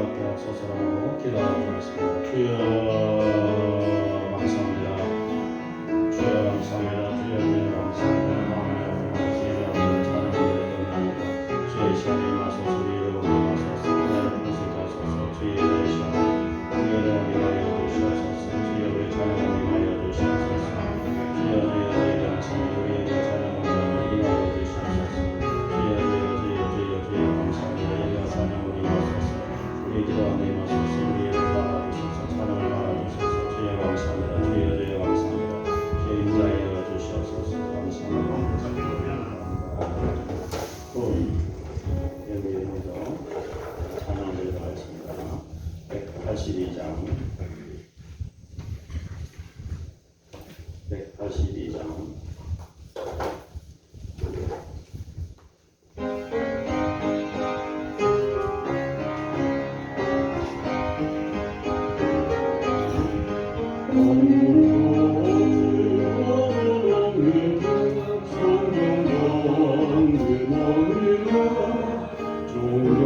응답하옵소서라고 기도하겠습니다. 주여 감사합니다. 주여 감사합니다. 주여 주여 감사합니다. 주여 찬양합니다. 주의 시간에 임하소서. 우리를 공경하소서. 나를 부르시게 하소서. 주의 시간 우리를 임하여 주시옵소서. 주여 우리 찬양을 임하여 주시옵소서. 주여 주여 주여 감사합니다. 우리의 찬양을 임하여 주시옵소서. 주여 감사합니다. 우리의 찬양을 임하소서. 우리의 기도함을 임하소서. 우리의 받아주소서. 찬양을 받아주소서. 주여 감사합니다. 주여 감사합니다. 주의 인자하여 주시옵소서. 감사합니다. 예배에서 찬양을 드리겠습니다. 182장 182장 주여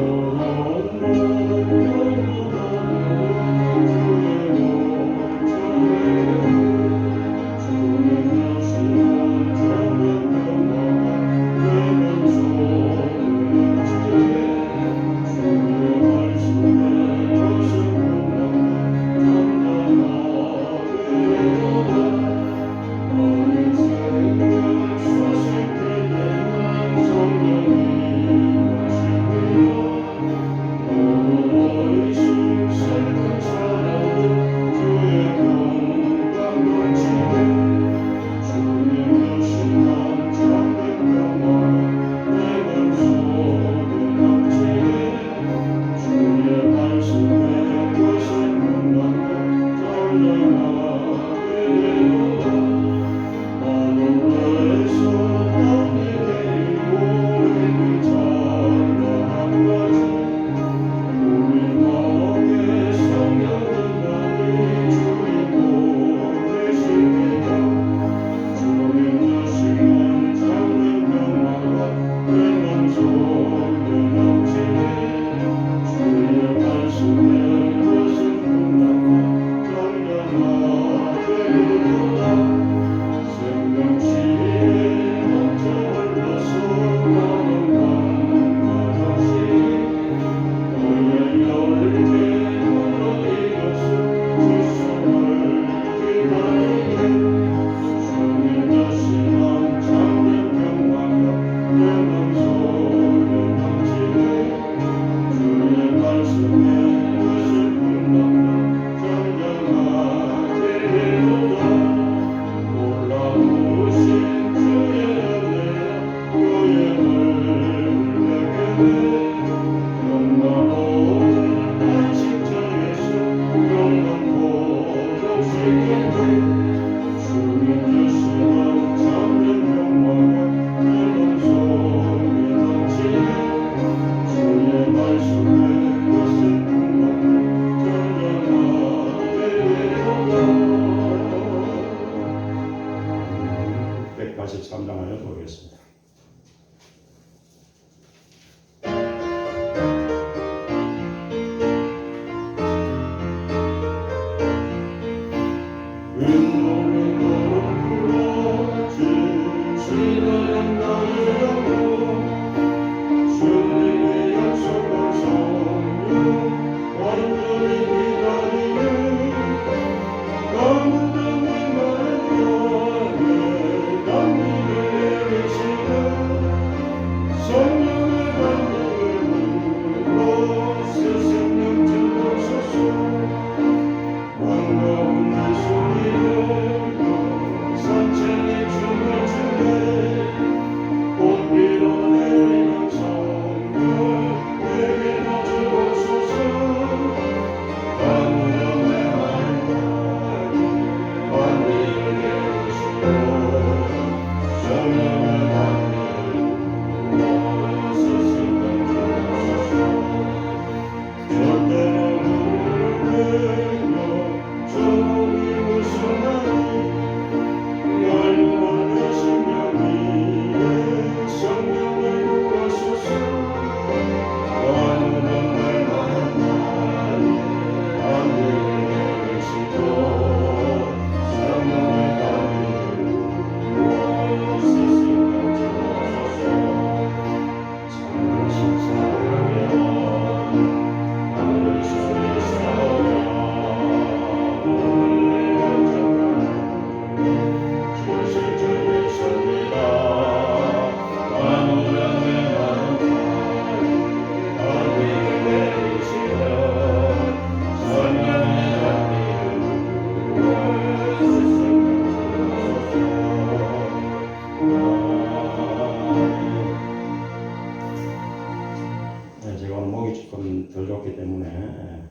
어렵기 때문에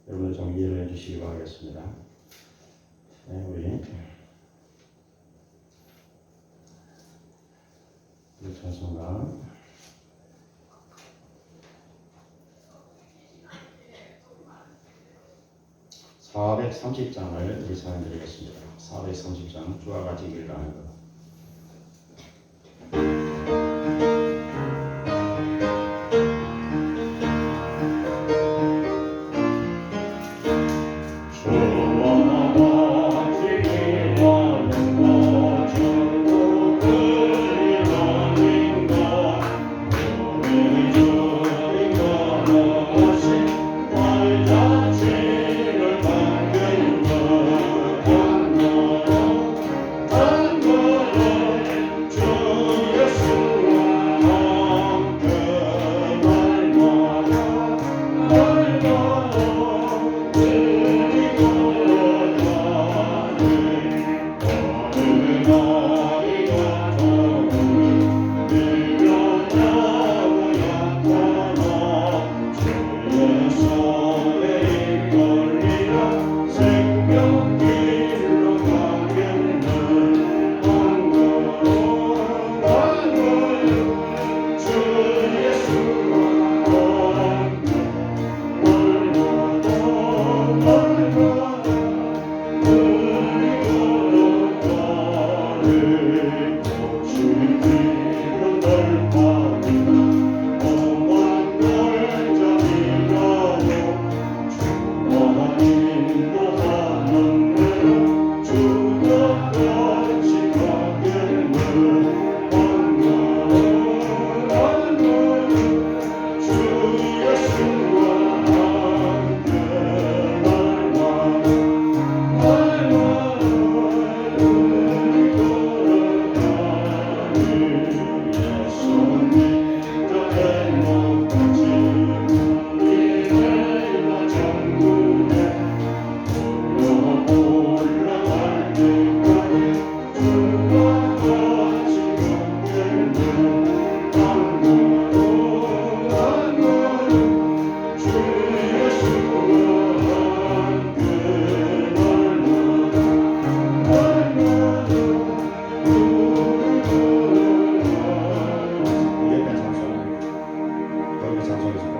여러분 좀 이해를 해주시기 바라겠습니다. 우리 찬송가 430장을 우리 찬양드리겠습니다. 430장 주와 같이 길 가는 것.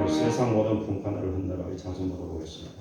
세상 모든 풍파를 흔들어 이 찬송 들어보겠습니다.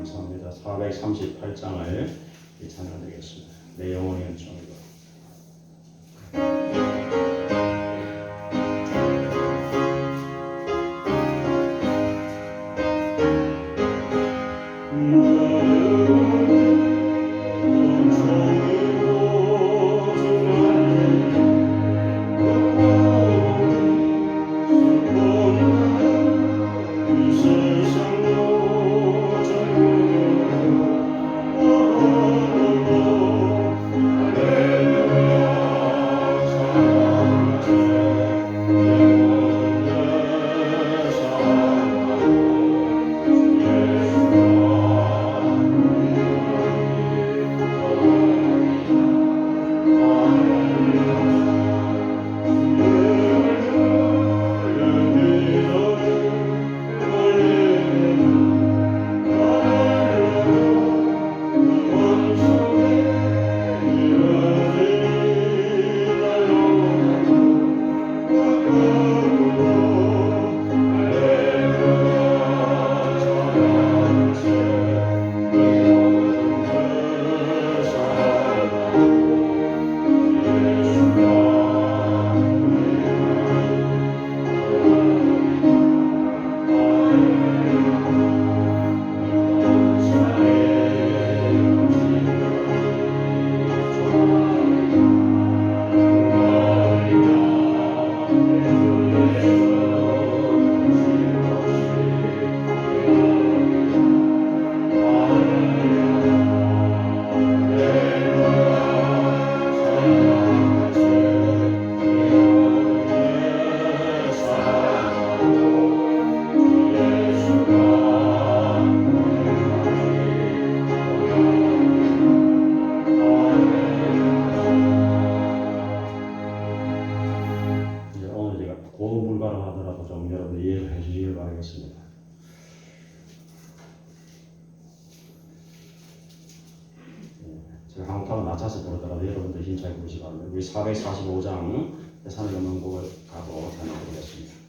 감사합니다. 438장을 찬양드리겠습니다. 내 영혼의 은총이고. 제가 한 옥타브 낮춰서 부르더라도 여러분들 힘차게 부르시기 바랍니다. 우리 445장 산을 넘는 곡을 가고 찬양 부르겠습니다.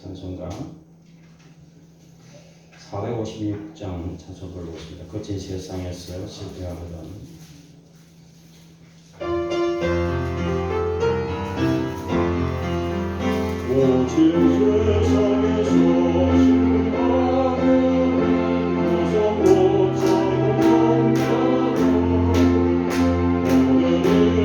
찬송가 456장 찬송 부르겠습니다. 거친 세상에서 실패하거든 거친 세상에서 실패하거든 무서운 고통을 오늘을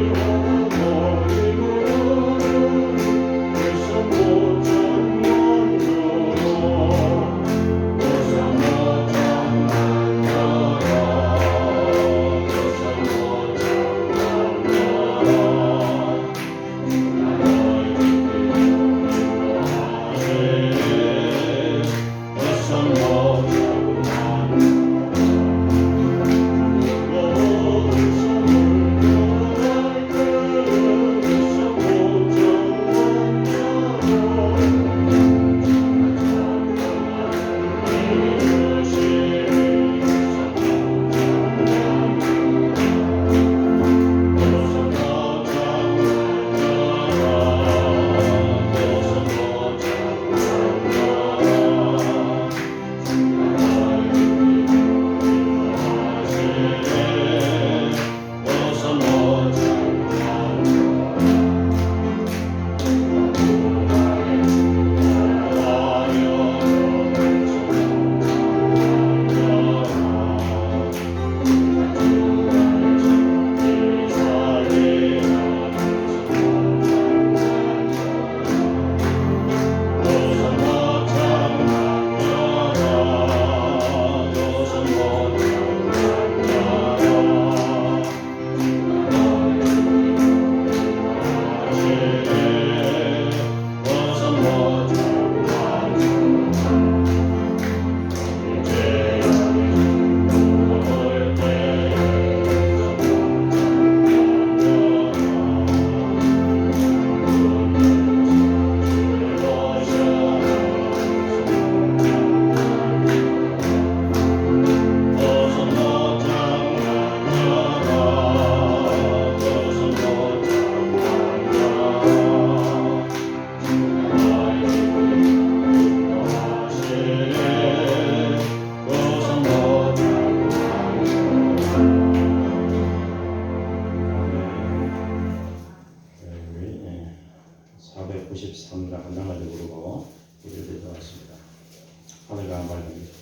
하늘과 밝습니다.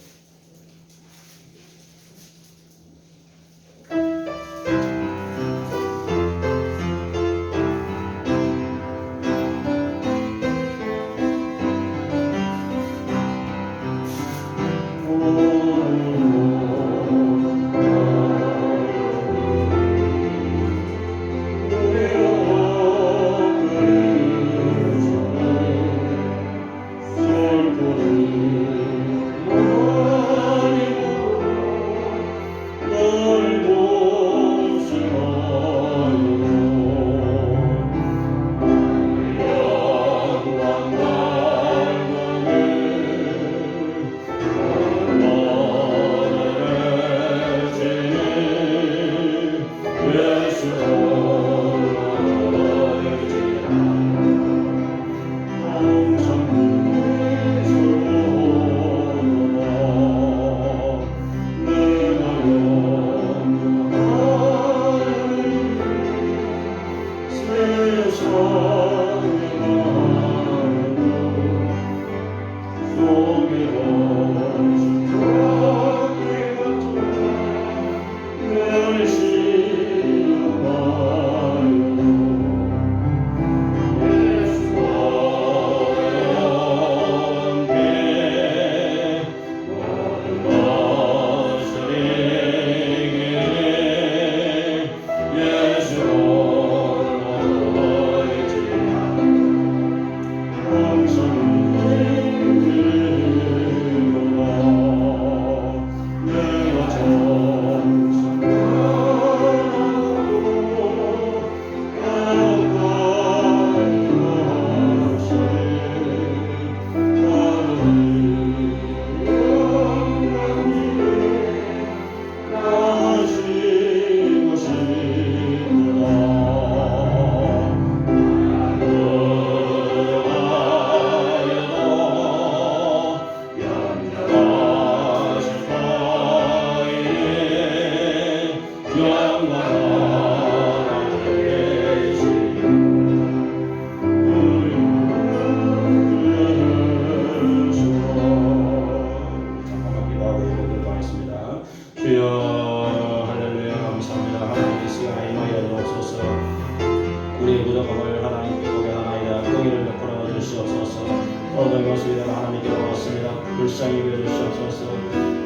불쌍히 여겨 주시옵소서.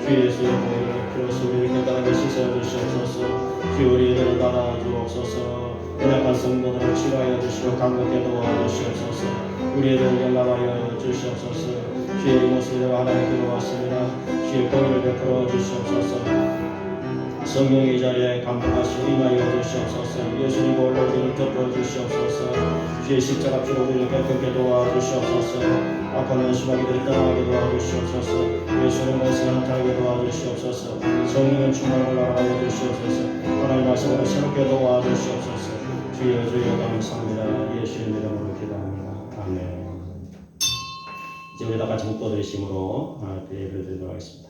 주 예수의 보혈을 피로써 우리를 깨끗하게 씻어 주시옵소서. 주 우리들을 받아 주옵소서. 연약한 성도들을 치료하여 주시고 강건케 도와주시옵소서. 우리를 연락하여 주시옵소서. 주의 모습으로 하나님 기도하십니다. 주의 공의를 베풀어 주시옵소서. 성령의 자리에 감동하시고 임하여 주시옵소서. 예수님 보혈로 우리를 덮어 주시옵소서. 주의 십자가 피로 우리를 깨끗게 도와주시옵소서. 악한 연수마귀들이 떠나게 도와주시옵소서. 예수님 말씀을 나타나게 도와주시옵소서. 성령의 충만을 알아가여 주시옵소서. 하나님 말씀으로 새롭게 도와주시옵소서. 주여 감사합니다. 예수님 이름으로 기도합니다. 아멘. 이제 우리 다 같이 묵도드리심으로 예배를 드리도록 하겠습니다.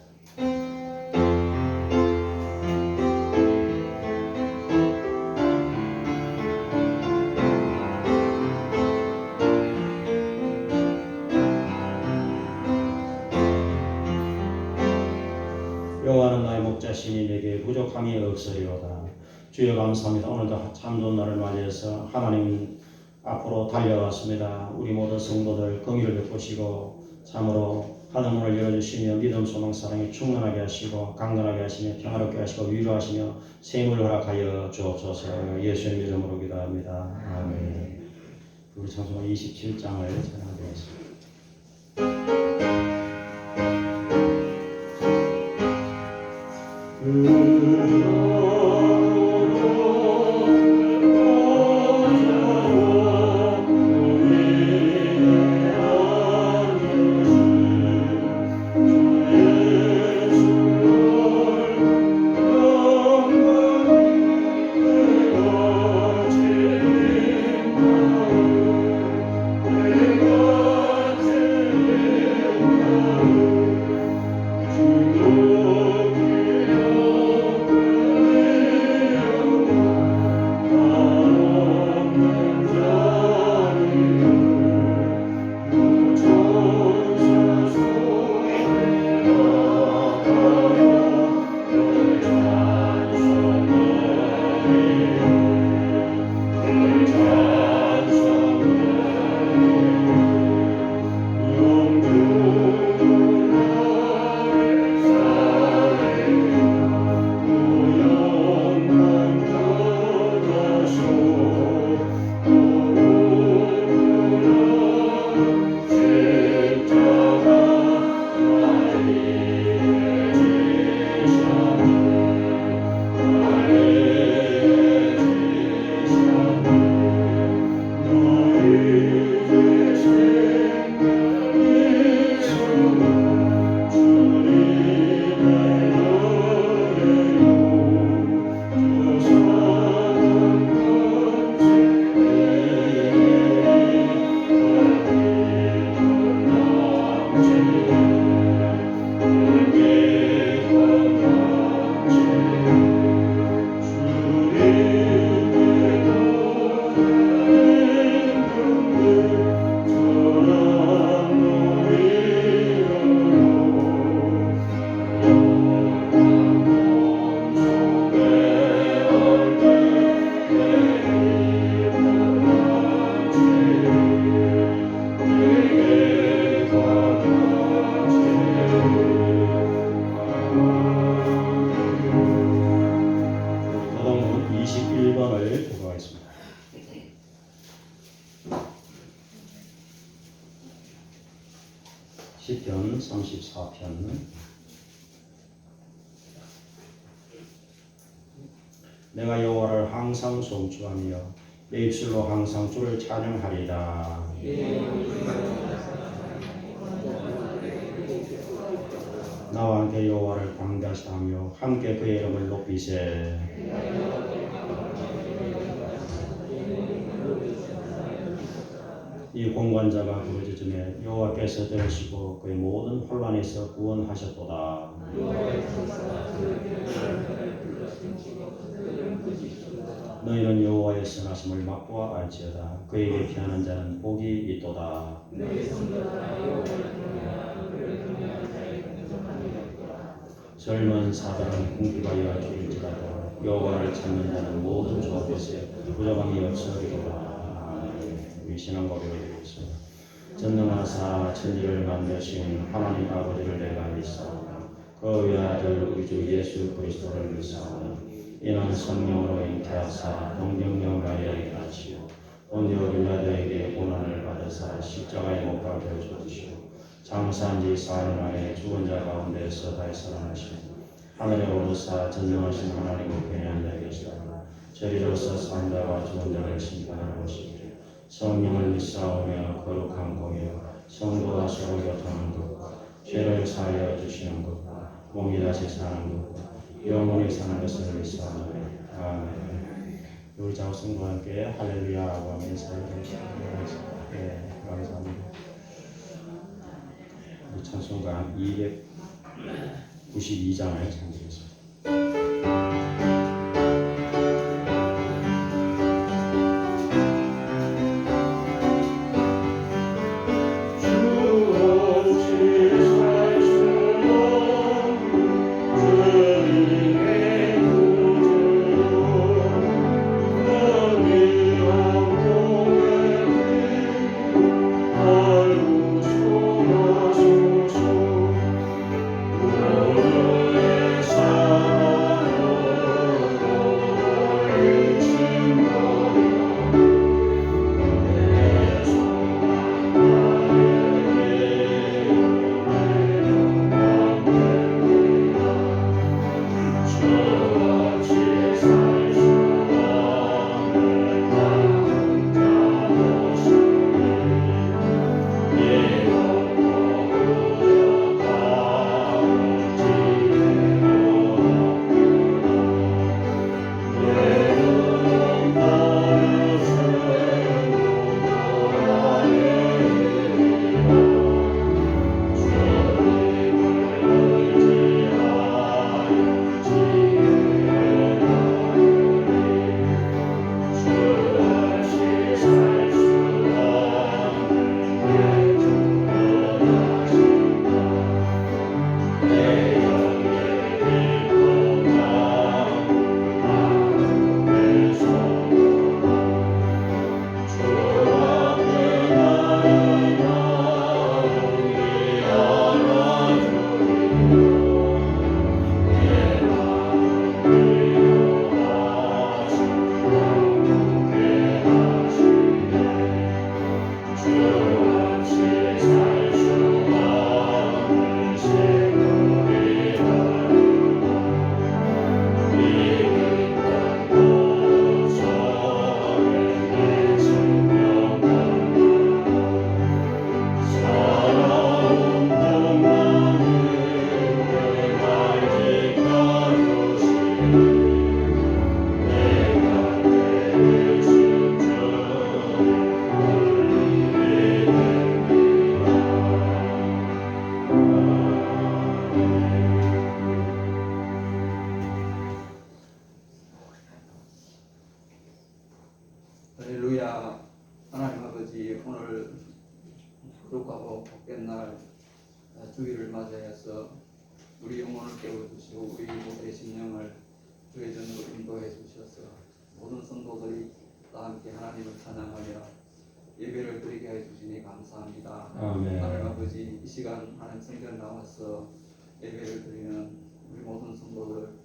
여호와는 나의 목자시니 내게 부족함이 없으리로다. 주여 감사합니다. 오늘도 참 좋은 날을 맞이해서 하나님 앞으로 달려왔습니다. 우리 모든 성도들 긍휼을 베푸시고 참으로 하늘문을 열어주시며 믿음, 소망, 사랑이 충만하게 하시고 강건하게 하시며 평화롭게 하시고 위로하시며 샘을 허락하여 주옵소서. 예수님 이름으로 기도합니다. 아멘. 우리 찬송가 27장을 찬양하겠습니다. 34편. 내가 여호와를 항상 송축하며 내 입술로 항상 주를 찬양하리라. 나와 함께 여호와를 광대하시다며 함께 그의 이름을 높이세. 이 공관자가 부르짖음에 여호와께서 들으시고 그의 모든 혼란에서 구원하셨도다. 너희는 여호와의 선하심을 맛보아 알지어다. 그에게 피하는 자는 복이 있도다. 젊은 사람은 궁핍하여 죽일지라도 여호와를 찾는 자는 모든 주 앞에서 부족함이 없으리로다. 우리 신앙 고백을 드리겠습니다. 전능하사 천지를 만드신 하나님 아버지를 내가 믿사오나 그의 아들 우리 주 예수 그리스도를 믿사오나 이는 성령으로 잉태하사 동정녀 마리아에게 낳으시고 본디오 빌라도에게 고난을 받으사 십자가에 못 박혀 죽으시고 장사한 지 사흘 만에 죽은 자 가운데서 다시 살아나시고 하늘에 오르사 전능하신 하나님 우편에 앉아 계시다가 저리로서 산 자와 죽은 자를 심판하러 오시기를 성령을 믿사오며 거룩한 공예와 성도가 서로 교통하는 것과 죄를 사하여 주시는 것과 몸이 다시 사는 것과 영원히 사는 것을 믿사오며 아멘. 우리 자우성과 함께 할렐루야라고 하며 인사드립니다. 네, 감사합니다. 우리 찬송가 292장을 찬송했습니다. 할렐루야. 하나님 아버지, 오늘 거룩하고 복된 날 주일을 맞이해서 우리 영혼을 깨워주시고 우리 모두의 심령을 주의 전으로 인도해 주셔서 모든 성도들이 다 함께 하나님을 찬양하며 예배를 드리게 해 주시니 감사합니다. 아멘. 하나님 아버지, 이 시간 하나님 성전 나와서 예배를 드리는 우리 모든 성도들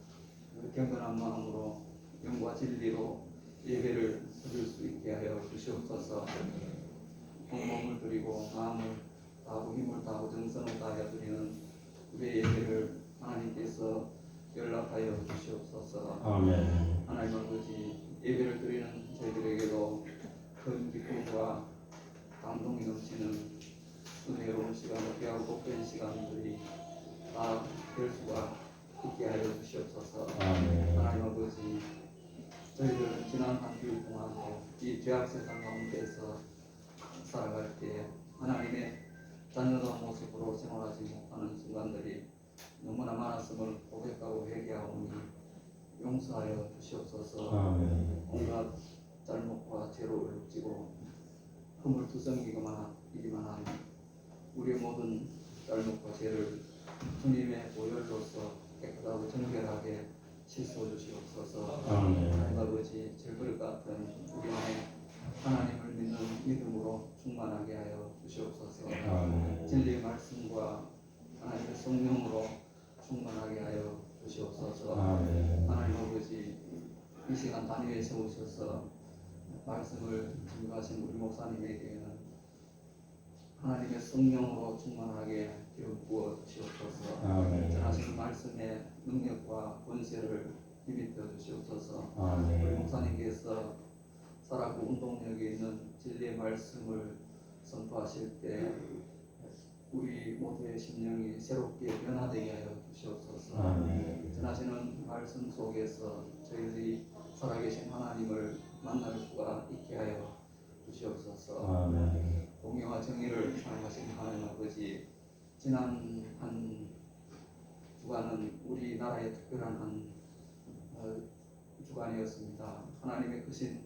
경건한 마음으로 영과 진리로 예배를 드릴 수 있게 하여 주시옵소서. 온 몸을 드리고 마음을 다하고 힘을 다하고 정성을 다하여 드리는 우리의 예배를 하나님께서 연락하여 주시옵소서. 아멘. 하나님 아버지, 예배를 드리는 저희들에게도 큰 기쁨과 감동이 넘치는 은혜로운 시간, 귀하고 복된 시간들이 다 될 수가 있게 하여 주시옵소서. 아멘. 하나님 아버지, 저희들은 지난 한 주일 동안 이 죄악 세상 가운데서 살아갈 때 하나님의 자녀다운 모습으로 생활하지 못하는 순간들이 너무나 많았음을 고백하고 회개하오니 용서하여 주시옵소서. 아멘. 온갖 잘못과 죄를 지고 허물투성이기만 한 우리의 모든 잘못과 죄를 주님의 보혈로서 깨끗하고 정결하게 씻어 주시옵소서. 아멘. 하나님 아버지, 질그릇 같은 우리 안에 하나님을 믿는 믿음으로 충만하게 하여 주시옵소서. 아멘. 진리의 말씀과 하나님의 성령으로 충만하게 하여 주시옵소서. 아멘. 하나님 아버지, 이 시간 단위에 세우셔서 말씀을 증거하신 우리 목사님에게는 하나님의 성령으로 충만하게 부어 주시옵소서. 아멘. 전하신 말씀의 능력과 권세를 힘입혀 주시옵소서. 우리 아멘. 목사님께서 살아고 운동력이 있는 진리의 말씀을 선포하실 때 우리 모두의 심령이 새롭게 변화되게 하여 주시옵소서. 아멘. 전하시는 말씀 속에서 저희들이 살아계신 하나님을 만날 수가 있게 하여 주시옵소서. 아멘. 공의와 정의를 사랑하신 하나님 아버지, 지난 한 주간은 우리나라의 특별한 한 주간이었습니다. 하나님의 크신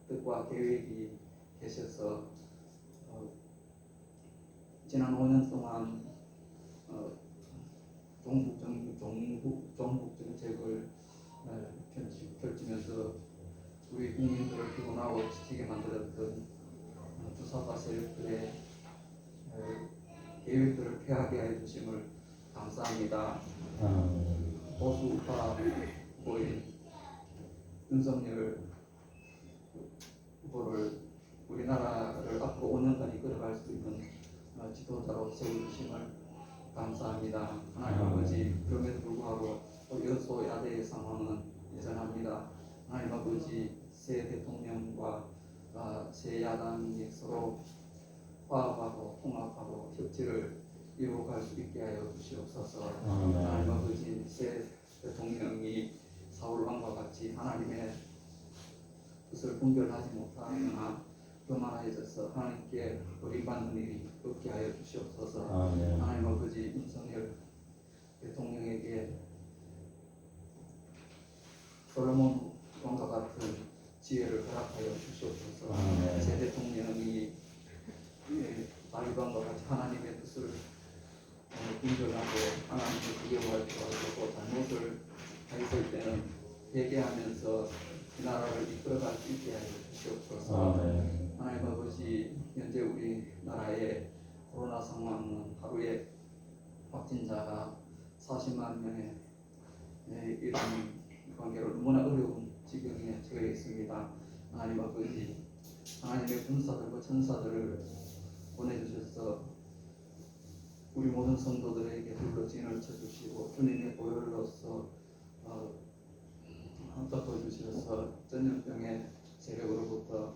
뜻과 계획이 계셔서 지난 5년 동안 종북 정책을 펼치면서 우리 국민들을 피곤하고 지치게 만들었던 주사파 세력들의 계획들을 폐하게 해주심을 감사합니다. 보수 우파 후보인 윤석열 후보를 우리나라를 앞으로 5년간 이끌어갈 수 있는 지도자로 세워주심을 감사합니다. 하나님 아버지, 그럼에도 불구하고 여소야대의 상황은 여전합니다. 하나님 아버지, 새 대통령과 새 야당이 서로 화합하고 통합하고 협치를 이루어갈 수 있게 하여 주시옵소서. 하나님 아버지, 새 대통령이 사울 왕과 같이 하나님의 뜻을 분별하지 못하거나 교만해져서 하나님께 버림받는 일이 없게 하여 주시옵소서. 아멘. 하나님 아버지, 윤석열 대통령에게 솔로몬 왕과 같은 지혜를 허락하여 주시옵소서. 아멘. 새 대통령이 달리반과 같이 하나님의 뜻을 분별하고 하나님을 두려워할 줄 알고 잘못을 했을 때는 회개하면서 이 나라를 이끌어갈 수 있게 하여 주시옵소서. 아멘. 하나님 아버지, 현재 우리나라의 코로나 상황은 하루에 확진자가 40만 명에 이른 관계로 너무나 어려운 지경에 처해 있습니다. 하나님 아버지, 하나님의 군사들과 천사들을 보내주셔서 우리 모든 성도들에게 둘러 진을 쳐주시고 주님의 보혈로서 덮어주셔서 전염병의 세력으로부터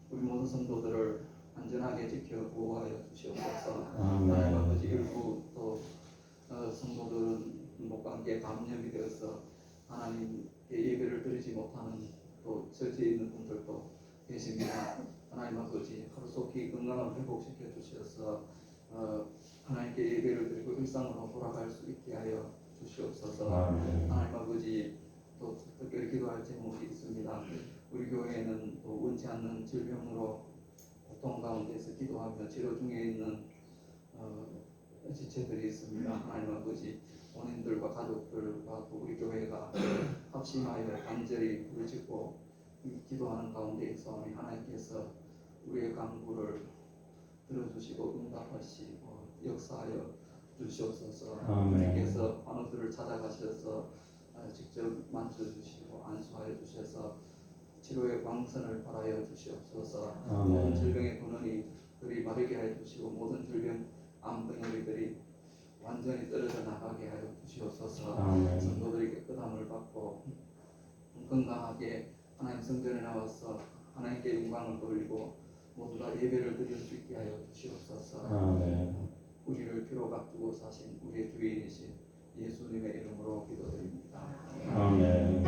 우리 모든 성도들을 안전하게 지켜 보호하여 주시옵소서. 하나님 아버지, 일부 또 성도들은 목감기에 감염이 되어서 하나님께 예배를 드리지 못하는 또 처지에 있는 분들도 계십니다. 하나님 아버지, 하루속히 건강을 회복시켜 주셔서 하나님께 예배를 드리고 일상으로 돌아갈 수 있게 하여 주시옵소서. 하나님 아버지, 또 특별히 기도할 제목이 있습니다. 우리 교회에는 또 원치 않는 질병으로 고통 가운데서 기도하며 치료 중에 있는 지체들이 있습니다. 하나님 아버지, 본인들과 가족들과 또 우리 교회가 합심하여 간절히 부르짖고 기도하는 가운데에서 하나님께서 우리의 간구를 들어주시고 응답하시고 역사하여 주시옵소서. 하나님께서 환우들을 찾아가셔서 직접 만져주시고 안수하여 주셔서 치료의 광선을 발하여 주시옵소서. 모든 질병의 근원이 그리 마르게 하여 주시고 모든 질병 암덩어리들이 완전히 떨어져 나가게 하여 주시옵소서. 아멘. 성도들이 깨끗함을 받고 건강하게 하나님 성전에 나와서 하나님께 영광을 돌리고 모두 다 예배를 드릴 수 있게 하여 주시옵소서. 아멘. 우리를 피로 앞두고 사신 우리의 주인이신 예수님의 이름으로 기도드립니다. 아멘.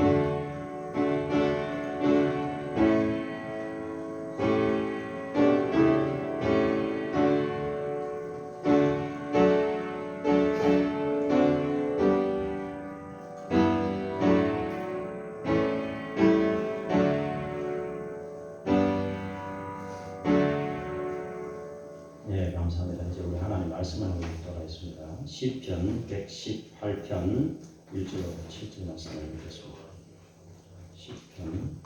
네, 감사합니다. 이제 우리 하나님 말씀하는 곳에 돌아있습니다. 시편 118편 1절로 7절 말씀을 읽겠습니다. 시편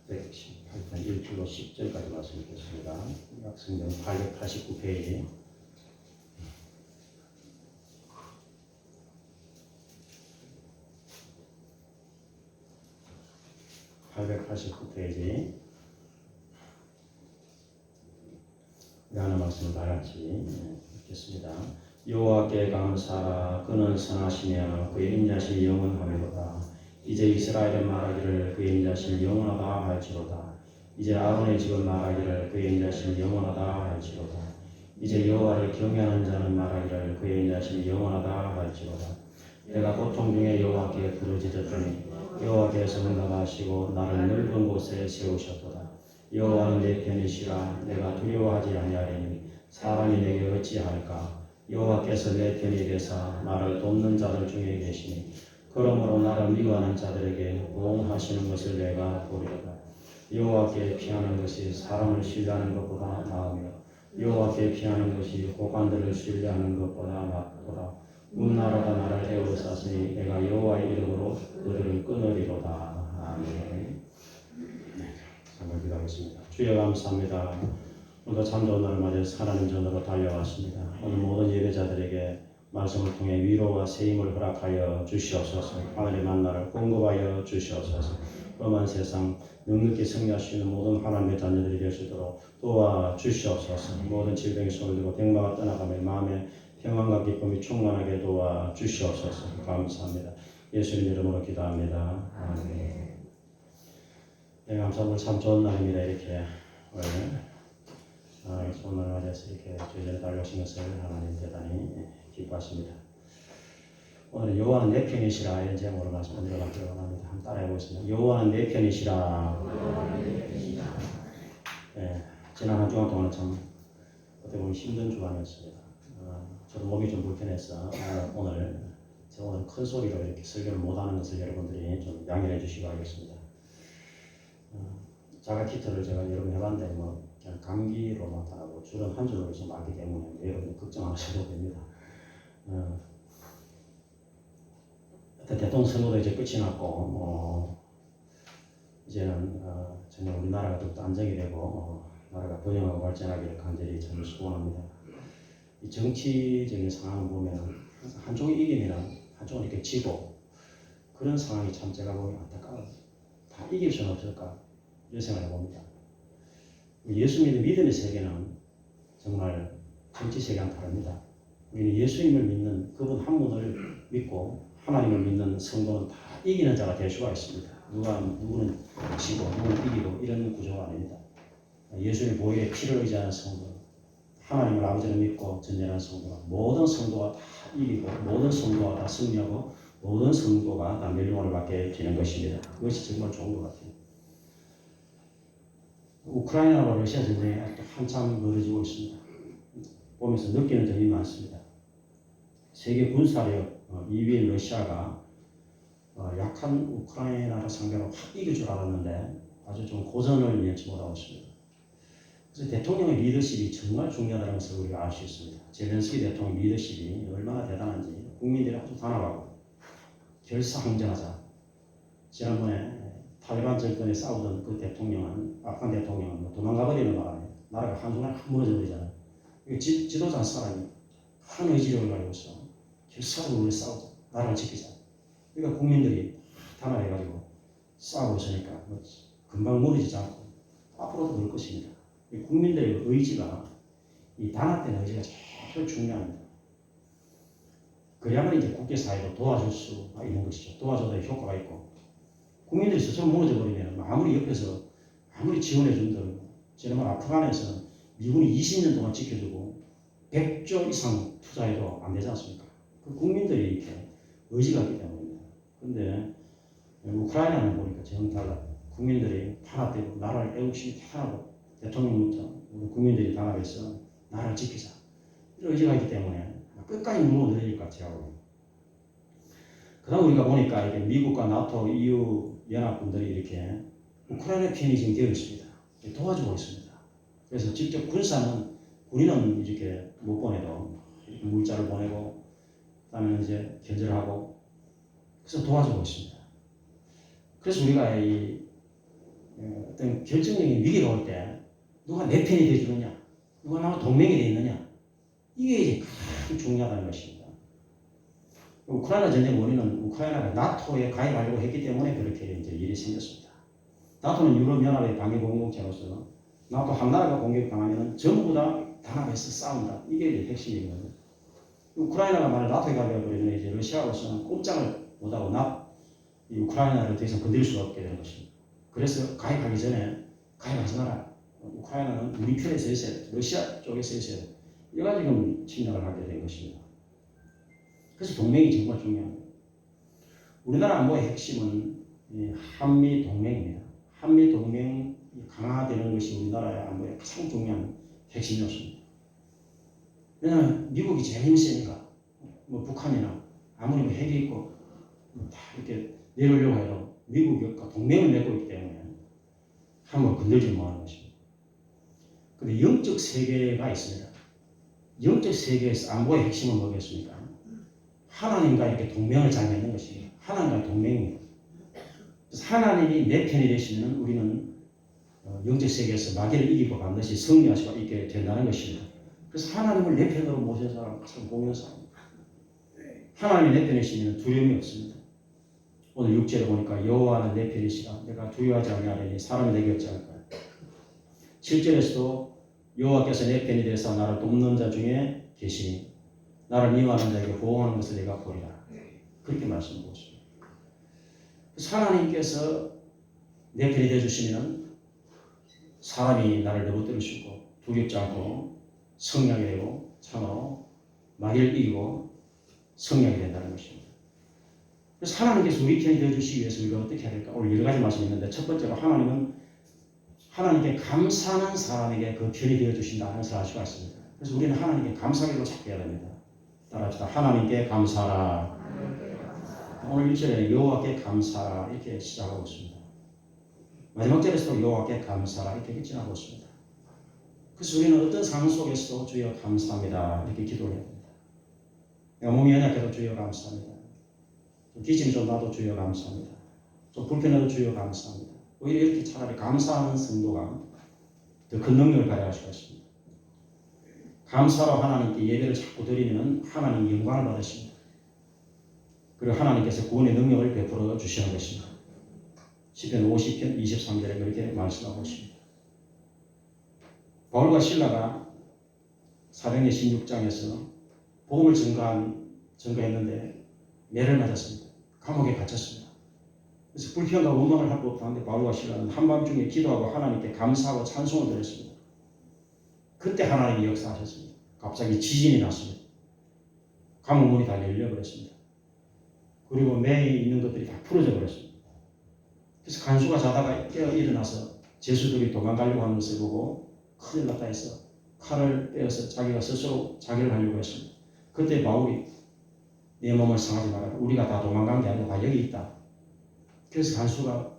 118편 1절로 10절까지 말씀 읽겠습니다. 약성경 889페이지. 하나님 말씀을 다 같이 읽겠습니다. 여호와께 감사하라. 그는 선하시며 그의 인자심 영원하미로다. 이제 이스라엘의 말하기를 그의 인자심 영원하다 할지로다. 이제 아론의 집은 말하기를 그의 인자심 영원하다 할지로다. 이제 여호와를 경외하는 자는 말하기를 그의 인자심 영원하다 할지로다. 내가 고통 중에 여호와께 부르짖었더니 여호와께서 응답하시고 나를 넓은 곳에 세우셨도다. 여호와는 내 편이시라. 내가 두려워하지 아니하리니 사람이 내게 어찌할까. 여호와께서 내 편이 되사 나를 돕는 자들 중에 계시니 그러므로 나를 미워하는 자들에게 보응하시는 것을 내가 보리로다. 여호와께 피하는 것이 사람을 신뢰하는 것보다 나으며 여호와께 피하는 것이 고관들을 신뢰하는 것보다 낫도다. 문나라가 나를 애워쌌으니 내가 여호와의 이름으로 그들을 끊으리로다. 아멘. 한번 기도하겠습니다. 주여 감사합니다. 오늘도 참 좋은 날을 맞이해서 하나님 전으로 달려왔습니다. 오늘 모든 예배자들에게 말씀을 통해 위로와 세임을 허락하여 주시옵소서. 하늘의 만나를 공급하여 주시옵소서. 험한 세상 넉넉히 승리할 수 있는 모든 하나님의 자녀들이 될 수 있도록 도와주시옵소서. 모든 질병이 손을 들고 병마가 떠나가며 마음에 평안과 기쁨이 충만하게 도와주시옵소서. 감사합니다. 예수님 이름으로 기도합니다. 아멘. 네, 감사합니다. 참 좋은 날입니다. 이렇게 좋은 날을 맞이해서 이렇게 주전에 달려오신 것을 하나님 대단히 기뻐하십니다. 오늘 여호와는 내 편이시라 이런 제목으로 말씀을 드려보기로 합니다. 한번 따라해 보겠습니다. 여호와는 내 편이시라. 네, 지난 한 주간 동안 참 어떻게 보면 힘든 주간이었습니다. 저도 몸이 좀 불편해서 오늘 큰 소리로 이렇게 설교를 못하는 것을 여러분들이 좀 양해해 주시기 바라겠습니다. 자가 키트를 제가 여러 번 해봤는데 그냥 감기로 나타나고 주름 한 줄로 좀 왔기 때문에 여러분 걱정 안 하셔도 됩니다. 대통령 선거도 이제 끝이 났고 이제는 정말 우리나라가 더 안정이 되고 나라가 번영하고 발전하기를 간절히 참 소원합니다. 이 정치적인 상황을 보면 한쪽이 이기면 한쪽은 이렇게 지고 그런 상황이 참 제가 보기엔 안타까워요. 다 이길 수는 없을까 이런 생각을 해봅니다. 예수 믿는 믿음의 세계는 정말 정치 세계와는 다릅니다. 우리는 예수님을 믿는 그분 한 분을 믿고 하나님을 믿는 성도는 다 이기는 자가 될 수가 있습니다. 누구는 지고 누구는 이기고 이런 구조가 아닙니다. 예수님의 보혈의 피를 의지하는 성도, 하나님을 아버지를 믿고 전전하는 성도가 모든 성도가 다 이기고 모든 성도가 다 승리하고 모든 성도가 다 멸망을 받게 되는 것입니다. 그것이 정말 좋은 것 같아요. 우크라이나와 러시아 전쟁이 아직도 한참 벌어지고 있습니다. 보면서 느끼는 점이 많습니다. 세계 군사력 2위인 러시아가 약한 우크라이나를 상대로 확 이길 줄 알았는데 아주 좀 고전을 면치 못하고 있습니다. 그래서 대통령의 리더십이 정말 중요하다는 것을 우리가 알 수 있습니다. 젤렌스키 대통령 리더십이 얼마나 대단한지 국민들이 아주 단합하고 결사항전하자. 지난번에 탈레반 정권에 싸우던 그 대통령은 아프간 대통령은 도망가버리는 바람에 나라가 한순간에 확 무너져 버리잖아요. 지도자 한 사람이 한 의지력을 가지고 있어 결사적으로 싸우자. 나라를 지키자. 그러니까 국민들이 단합해가지고 싸우고 있으니까 금방 무너지지 않고 앞으로도 그럴 것입니다. 국민들의 의지가 이 단합된 의지가 제일 중요합니다. 그래야만 이제 국제사회도 도와줄 수 있는 것이죠. 도와줘도 효과가 있고 국민들이 스스로 무너져 버리면 아무리 옆에서 아무리 지원해 준다고 지난번 아프간에서는 미군이 20년 동안 지켜주고 100조 이상 투자해도 안 되지 않습니까? 그 국민들이 이렇게 의지가 있기 때문입니다. 그런데 우크라이나는 보니까 정 달라. 국민들이 단합되고 나라를 애국심이 대단하고 대통령부터 우리 국민들이 단합해서 나라를 지키자 이런 의지가 있기 때문에 끝까지 물어내릴 것 같아요. 그 다음 우리가 보니까 이렇게 미국과 나토, EU 연합군들이 이렇게 우크라이나 편이 지금 되어 있습니다. 도와주고 있습니다. 그래서 직접 군사는 군인은 이렇게 못 보내도 이렇게 물자를 보내고 그다음에 이제 견제하고 그래서 도와주고 있습니다. 그래서 우리가 이 어떤 결정적인 위기가 올 때 누가 내 편이 되어주느냐, 누가 나와 동맹이 되어 있느냐 이게 이제 가장 중요하다는 것입니다. 우크라이나 전쟁 원인은 우크라이나가 나토에 가입하려고 했기 때문에 그렇게 이제 일이 생겼습니다. 나토는 유럽연합의 방위 공동체로서 나토 한 나라가 공격당하면 전부 다 단합해서 싸운다. 이게 이제 핵심이거든요. 우크라이나가 만약 나토에 가입해버리면 이제 러시아로서는 꼼짝을 못하고 이 우크라이나를 더 이상 건드릴 수가 없게 되는 것입니다. 그래서 가입하기 전에 가입하지 마라. 우크라이나는 우리 편에 서 있어야 돼. 러시아 쪽에 서 있어야 돼. 이가 지금 침략을 하게 된 것입니다. 그래서 동맹이 정말 중요합니다. 우리나라 안보의 핵심은 한미 동맹입니다. 한미 동맹이 강화되는 것이 우리나라의 안보의 가장 중요한 핵심 요소입니다. 왜냐하면 미국이 제일 힘이 세니까 북한이나 아무리 핵이 있고 다 이렇게 내려오려고 해도 미국과 동맹을 맺고 있기 때문에 한번 건들지 못하는 것입니다. 그런데 영적 세계가 있습니다. 영적 세계에서 안보의 핵심은 뭐겠습니까? 하나님과 이렇게 동맹을 잘 맺는 것입니다. 하나님과 동맹입니다. 그래서 하나님이 내 편이 되시면 우리는 영적 세계에서 마귀를 이기고 반드시 승리할 수가 있게 된다는 것입니다. 그래서 하나님을 내 편으로 모신 사람은 가장 공연한 사람입니다. 하나님이 내 편이시면 두려움이 없습니다. 오늘 6절에 보니까 여호와는 내 편이시라 내가 두려워하지 아니하리니 사람이 내게 어찌 할까요? 7절에서도 여호와께서 내 편이 되사 나를 돕는 자 중에 계시니 나를 미워하는 자에게 보호하는 것을 내가 보리라. 그렇게 말씀하고 있습니다. 그래서 하나님께서 내 편이 되어주시면 사람이 나를 넘어뜨릴 수 있고 두렵지 않고 성량이 되고 참으로 마귀를 이기고 성량이 된다는 것입니다. 그래서 하나님께서 우리 편이 되어주시기 위해서 우리가 어떻게 해야 될까? 오늘 여러 가지 말씀이 있는데 첫 번째로 하나님은 하나님께 감사하는 사람에게 그 편이 되어주신다는 것을 알 수가 있습니다. 그래서 우리는 하나님께 감사하기로 찾게 해야 됩니다. 따라합시다. 하나님께 감사하라. 오늘 1절에 여호와께 감사하라 이렇게 시작하고 있습니다. 마지막 절에서도 여호와께 감사하라 이렇게 끝나고 있습니다. 그래서 우리는 어떤 상황 속에서도 주여 감사합니다 이렇게 기도를 해야 됩니다. 내가 몸이 연약해도 주여 감사합니다. 좀 기침이 좀 나도 주여 감사합니다. 좀 불편해도 주여 감사합니다. 오히려 이렇게 차라리 감사하는 성도가 더 큰 능력을 가져갈 수가 있습니다. 감사로 하나님께 예배를 자꾸 드리면 하나님 영광을 받으십니다. 그리고 하나님께서 구원의 능력을 베풀어 주시는 것입니다. 시편 50편 23절에 그렇게 말씀하고 있습니다. 바울과 실라가 사도행전 16장에서 복음을 증거했는데 매를 맞았습니다. 감옥에 갇혔습니다. 그래서 불평과 원망을 할 것 없다는데 바울과 실라는 한밤중에 기도하고 하나님께 감사하고 찬송을 드렸습니다. 그때 하나님이 역사하셨습니다. 갑자기 지진이 났습니다. 감옥 문이 다 열려버렸습니다. 그리고 매에 있는 것들이 다 풀어져 버렸습니다. 그래서 간수가 자다가 깨어 일어나서 죄수들이 도망가려고 하는 것을 보고 큰일 났다 해서 칼을 빼어서 자기가 스스로 자기를 하려고 했습니다. 그때 바울이 내 몸을 상하지 마라. 우리가 다 도망간 게 아니라 다 여기 있다. 그래서 간수가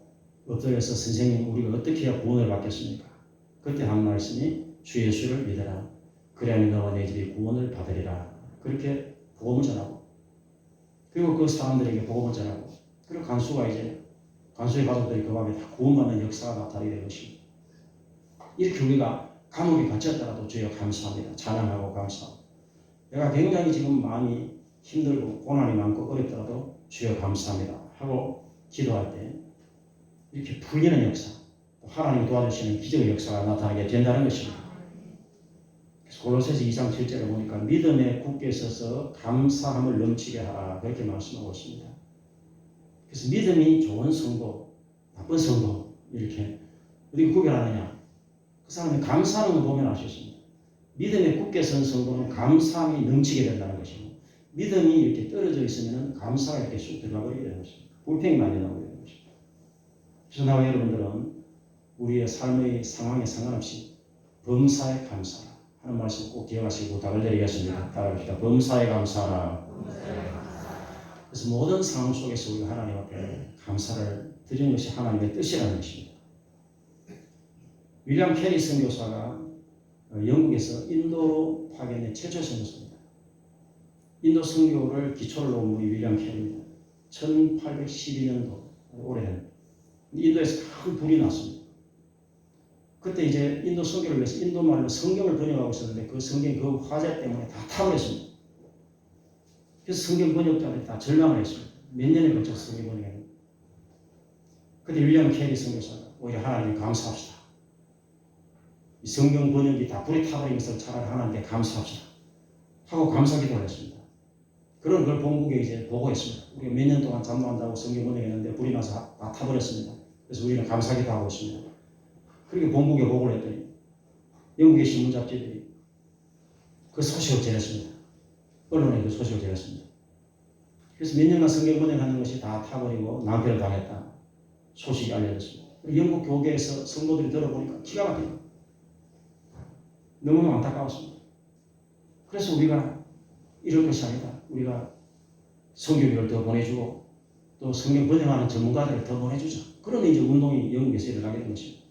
엎드려서 선생님 우리가 어떻게 해야 구원을 받겠습니까? 그때 한 말씀이 주 예수를 믿어라. 그래야만 너와 내 집이 구원을 받으리라. 그렇게 복음을 전하고 그리고 그 사람들에게 복음을 전하고 그리고 간수의 가족들이 그 밤에 다 구원받는 역사가 나타나게 된 것입니다. 이렇게 우리가 감옥에 갇혔더라도 주여 감사합니다. 찬양하고 감사하고 내가 굉장히 지금 마음이 힘들고 고난이 많고 어렵더라도 주여 감사합니다 하고 기도할 때 이렇게 풀리는 역사 하나님이 도와주시는 기적의 역사가 나타나게 된다는 것입니다. 골로새서 2장 7절에 보니까 믿음에 굳게 서서 감사함을 넘치게 하라 그렇게 말씀하고 있습니다. 그래서 믿음이 좋은 성도, 나쁜 성도 이렇게 어떻게 구별하느냐? 그 사람이 감사하는 걸 보면 알 수 있습니다. 믿음에 굳게 선 성도는 감사함이 넘치게 된다는 것입니다. 믿음이 이렇게 떨어져 있으면 감사가 이렇게 쑥 들어가 버리게 되는 것입니다. 불평이 많이 나오게 되는 것입니다. 그래서 나와 여러분들은 우리의 삶의 상황에 상관없이 범사에 감사하라 하는 말씀 꼭 기억하시고 부탁을 드리겠습니다. 따라합시다. 범사에 감사하라. 그래서 모든 상황 속에서 우리가 하나님 앞에 감사를 드리는 것이 하나님의 뜻이라는 것입니다. 윌리엄 캐리 선교사가 영국에서 인도로 파견된 최초 선교사입니다. 인도 선교를 기초를 놓은 분이 윌리엄 캐리입니다. 1812년도 오래된 인도에서 큰 불이 났습니다. 그때 이제 인도 선교를 위해서 인도 말로 성경을 번역하고 있었는데 그 성경 그 화재 때문에 다 타버렸습니다. 그래서 성경 번역자들이 다 절망을 했습니다. 몇 년에 걸쳐서 성경 번역했는데 그때 윌리엄 캐리 선교사가 오히려 하나님께 감사합시다. 이 성경 번역이 다 불에 타버린 것을 차라리 하나님께 감사합시다 하고 감사 기도를 했습니다. 그런 걸 본국에 이제 보고했습니다. 우리가 몇 년 동안 잠도 안 자고 성경 번역했는데 불이 나서 다 타버렸습니다. 그래서 우리는 감사 기도하고 있습니다. 그렇게 본국에 보고를 했더니 영국의 신문 잡지들이 그 소식을 전했습니다. 언론에 그 소식을 전했습니다. 그래서 몇 년간 성경 번역하는 것이 다 타버리고 낭패를 당했다 소식이 알려졌습니다. 영국 교계에서 성도들이 들어보니까 기가 막힙니다. 너무너무 안타까웠습니다. 그래서 우리가 이럴 것이 아니다. 우리가 성경을 더 보내주고 또 성경 번역하는 전문가들을 더 보내주자. 그런 이제 운동이 영국에서 일어나게 된 것입니다.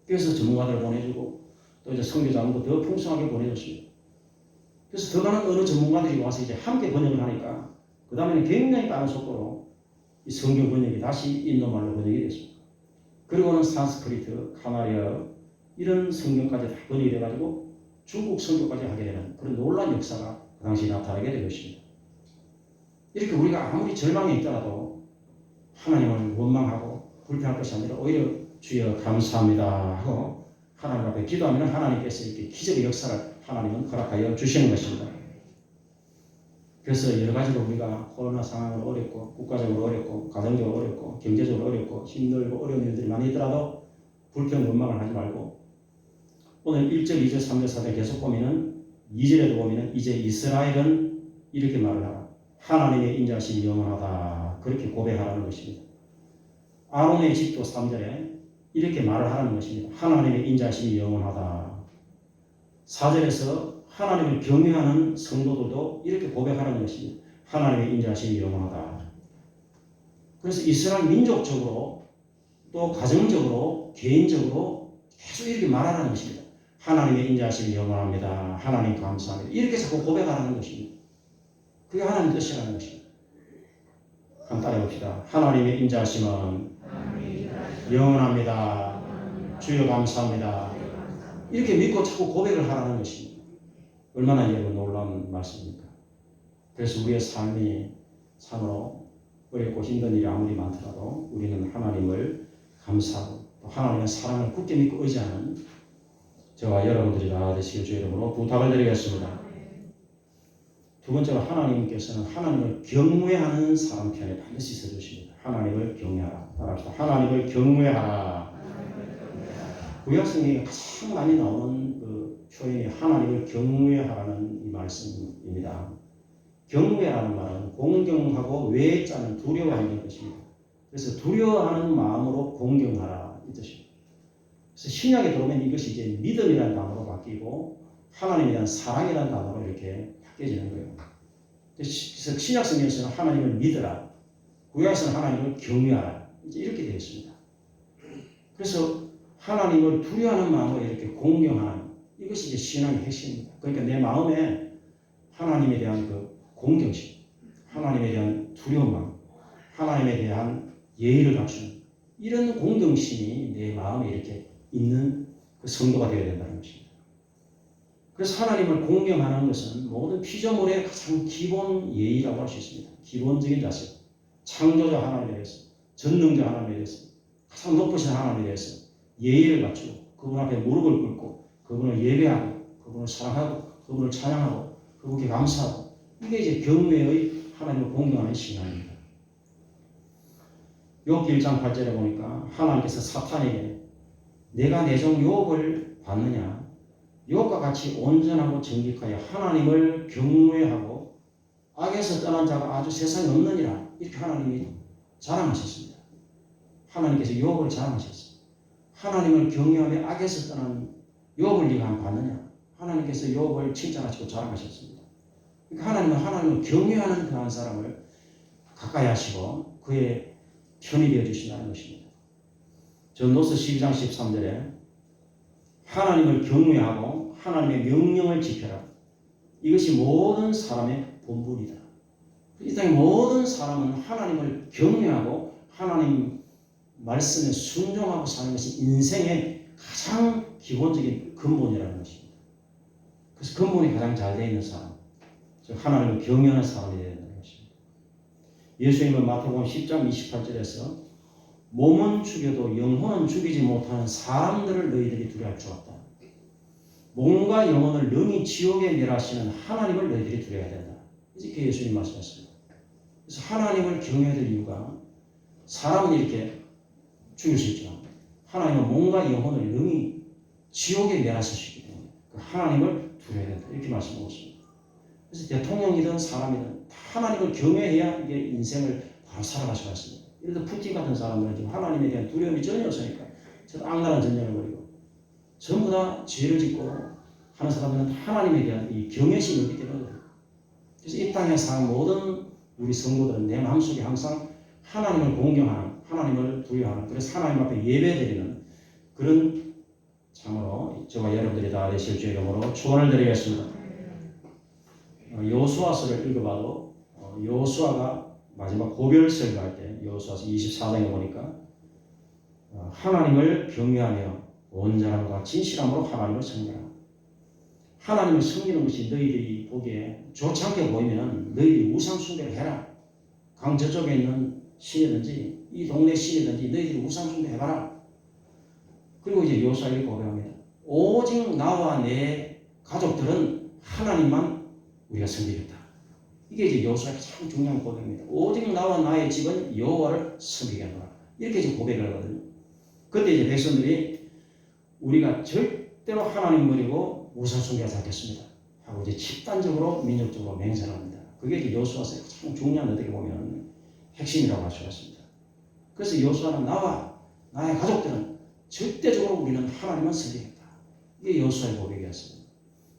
그래서 전문가들을 보내주고 또 이제 선교자원도 더 풍성하게 보내줬습니다. 그래서 더 많은 어느 전문가들이 와서 이제 함께 번역을 하니까 그 다음에는 굉장히 빠른 속도로 이 성경 번역이 다시 인도말로 번역이 됐습니다. 그리고는 산스크리트, 카나리아 이런 성경까지 다 번역이 돼가지고 중국 선교까지 하게 되는 그런 놀라운 역사가 그 당시 나타나게 된 것입니다. 이렇게 우리가 아무리 절망에 있더라도 하나님을 원망하고 불평할 것이 아니라 오히려 주여 감사합니다 하고 하나님 앞에 기도하면 하나님께서 이렇게 기적의 역사를 하나님은 허락하여 주시는 것입니다. 그래서 여러 가지로 우리가 코로나 상황으로 어렵고 국가적으로 어렵고 가정적으로 어렵고 경제적으로 어렵고 힘들고 어려운 일들이 많이 있더라도 불평 원망을 하지 말고 오늘 1절, 2절, 3절, 4절 계속 보면은 2절에도 보면은 이제 이스라엘은 이렇게 말을 하라. 하나님의 인자심이 영원하다. 그렇게 고백하라는 것입니다. 아론의 집도 3절에 이렇게 말을 하라는 것입니다. 하나님의 인자심이 영원하다. 4절에서 하나님을 경외하는 성도들도 이렇게 고백하라는 것입니다. 하나님의 인자심이 영원하다. 그래서 이스라엘 민족적으로 또 가정적으로 개인적으로 계속 이렇게 말하라는 것입니다. 하나님의 인자심이 영원합니다. 하나님 감사합니다. 이렇게 자꾸 고백하라는 것입니다. 그게 하나님의 뜻이라는 것입니다. 한번 따라해봅시다. 하나님의 인자심은 영원합니다. 주여 감사합니다. 이렇게 믿고 자꾸 고백을 하라는 것입니다. 얼마나 여러분 놀라운 말씀입니까? 그래서 우리의 삶이 참으로 어렵고 힘든 일이 아무리 많더라도 우리는 하나님을 감사하고 또 하나님의 사랑을 굳게 믿고 의지하는 저와 여러분들이 다 되시길 주의 이름으로 부탁을 드리겠습니다. 두 번째로 하나님께서는 하나님을 경외하는 사람 편에 반드시 서주십니다. 하나님을 경외하라. 따라합시다. 하나님을 경외하라. 구약성경에 가장 많이 나오는 그 표현이 하나님을 경외하라는 이 말씀입니다. 경외하는 말은 공경하고 외자는 두려워하는 것입니다. 그래서 두려워하는 마음으로 공경하라 이 뜻입니다. 그래서 신약에 들어오면 이것이 이제 믿음이라는 단어로 바뀌고 하나님에 대한 사랑이라는 단어로 이렇게 바뀌어지는 거예요. 그래서 신약 성경에서는 하나님을 믿으라, 구약에서는 하나님을 경외하라 이제 이렇게 되어 있습니다. 그래서 하나님을 두려워하는 마음으로 이렇게 공경하는 이것이 이제 신앙의 핵심입니다. 그러니까 내 마음에 하나님에 대한 그 공경심, 하나님에 대한 두려운 마음, 하나님에 대한 예의를 갖추는 이런 공경심이 내 마음에 이렇게 있는 그 성도가 되어야 된다는 것입니다. 그래서 하나님을 공경하는 것은 모든 피조물의 가장 기본 예의라고 할 수 있습니다. 기본적인 자세, 창조자 하나님에 대해서, 전능자 하나님에 대해서, 가장 높으신 하나님에 대해서 예의를 갖추고 그분 앞에 무릎을 꿇고 그분을 예배하고 그분을 사랑하고 그분을 찬양하고 그분께 감사하고 이게 이제 경외의 하나님을 공경하는 신앙입니다. 욥기 1장 8절에 보니까 하나님께서 사탄에게 내가 내 종 욥을 봤느냐 욥과 같이 온전하고 정직하여 하나님을 경외하고 악에서 떠난 자가 아주 세상에 없느니라 이렇게 하나님이 자랑하셨습니다. 하나님께서 욥을 자랑하셨습니다. 하나님을 경외하며 악에서 떠난 욥을 네가 한번 봤느냐 하나님께서 욥을 칭찬하시고 자랑하셨습니다. 그러니까 하나님은 하나님을 경외하는 그 한 사람을 가까이 하시고 그의 편이 되어 주신다는 것입니다. 전도서 12장 13절에 하나님을 경외하고 하나님의 명령을 지켜라. 이것이 모든 사람의 본분이다. 이 땅의 모든 사람은 하나님을 경외하고 하나님 말씀에 순종하고 사는 것이 인생의 가장 기본적인 근본이라는 것입니다. 그래서 근본이 가장 잘 되어 있는 사람, 즉 하나님을 경외하는 사람이 되어야 된다는 것입니다. 예수님은 마태복음 10장 28절에서 몸은 죽여도 영혼은 죽이지 못하는 사람들을 너희들이 두려워할 줄 없다. 몸과 영혼을 능히 지옥에 멸하시는 하나님을 너희들이 두려워해야 된다. 이렇게 예수님 말씀하셨습니다. 그래서 하나님을 경외해야 될 이유가 사람은 이렇게 죽일 수 있지만 하나님은 몸과 영혼을 능히 지옥에 멸하시기 때문에 그 하나님을 두려워해야 된다. 이렇게 말씀하고 있습니다. 그래서 대통령이든 사람이든 하나님을 경외해야 이게 인생을 바로 살아갈 수가 있습니다. 예를 들어 푸틴 같은 사람들은 지금 하나님에 대한 두려움이 전혀 없으니까 저 악랄한 전쟁을 벌이고 전부 다 죄를 짓고 하는 사람들은 하나님에 대한 이 경외심이 없기 때문에 그래서 이 땅에 사는 모든 우리 성도들은 내 마음속에 항상 하나님을 공경하는 하나님을 두려워하는 그래서 하나님 앞에 예배드리는 그런 참으로 저와 여러분들이 다 되실 주의 이름으로 축원을 드리겠습니다. 여호수아서를 읽어봐도 여호수아가 마지막 고별 설교할 때 여호수아서 24장에 보니까 하나님을 경외하며 온전함과 진실함으로 하나님을 섬기라. 하나님을 섬기는 것이 너희들이 보기에 좋지 않게 보이면 너희들이 우상 숭배를 해라. 강 저쪽에 있는 신이든지 이 동네 신이든지 너희들이 우상 숭배해봐라. 그리고 이제 여호수아에게 고백합니다. 오직 나와 내 가족들은 하나님만 우리가 섬기겠다. 이게 이제 여호수아의 참 중요한 고백입니다. 오직 나와 나의 집은 여호와를 섬기겠노라. 이렇게 이제 고백을 하거든요. 그때 이제 백성들이 우리가 절대로 하나님 버리고 우상 숭배하지 않겠습니다 하고 이제 집단적으로 민족적으로 맹세합니다. 그게 이제 여호수아서의 참 중요한 어떻게 보면 핵심이라고 할 수가 있습니다. 그래서 여호수아는 나와 나의 가족들은 절대적으로 우리는 하나님만 섬기겠다. 이게 여호수아의 고백이었습니다.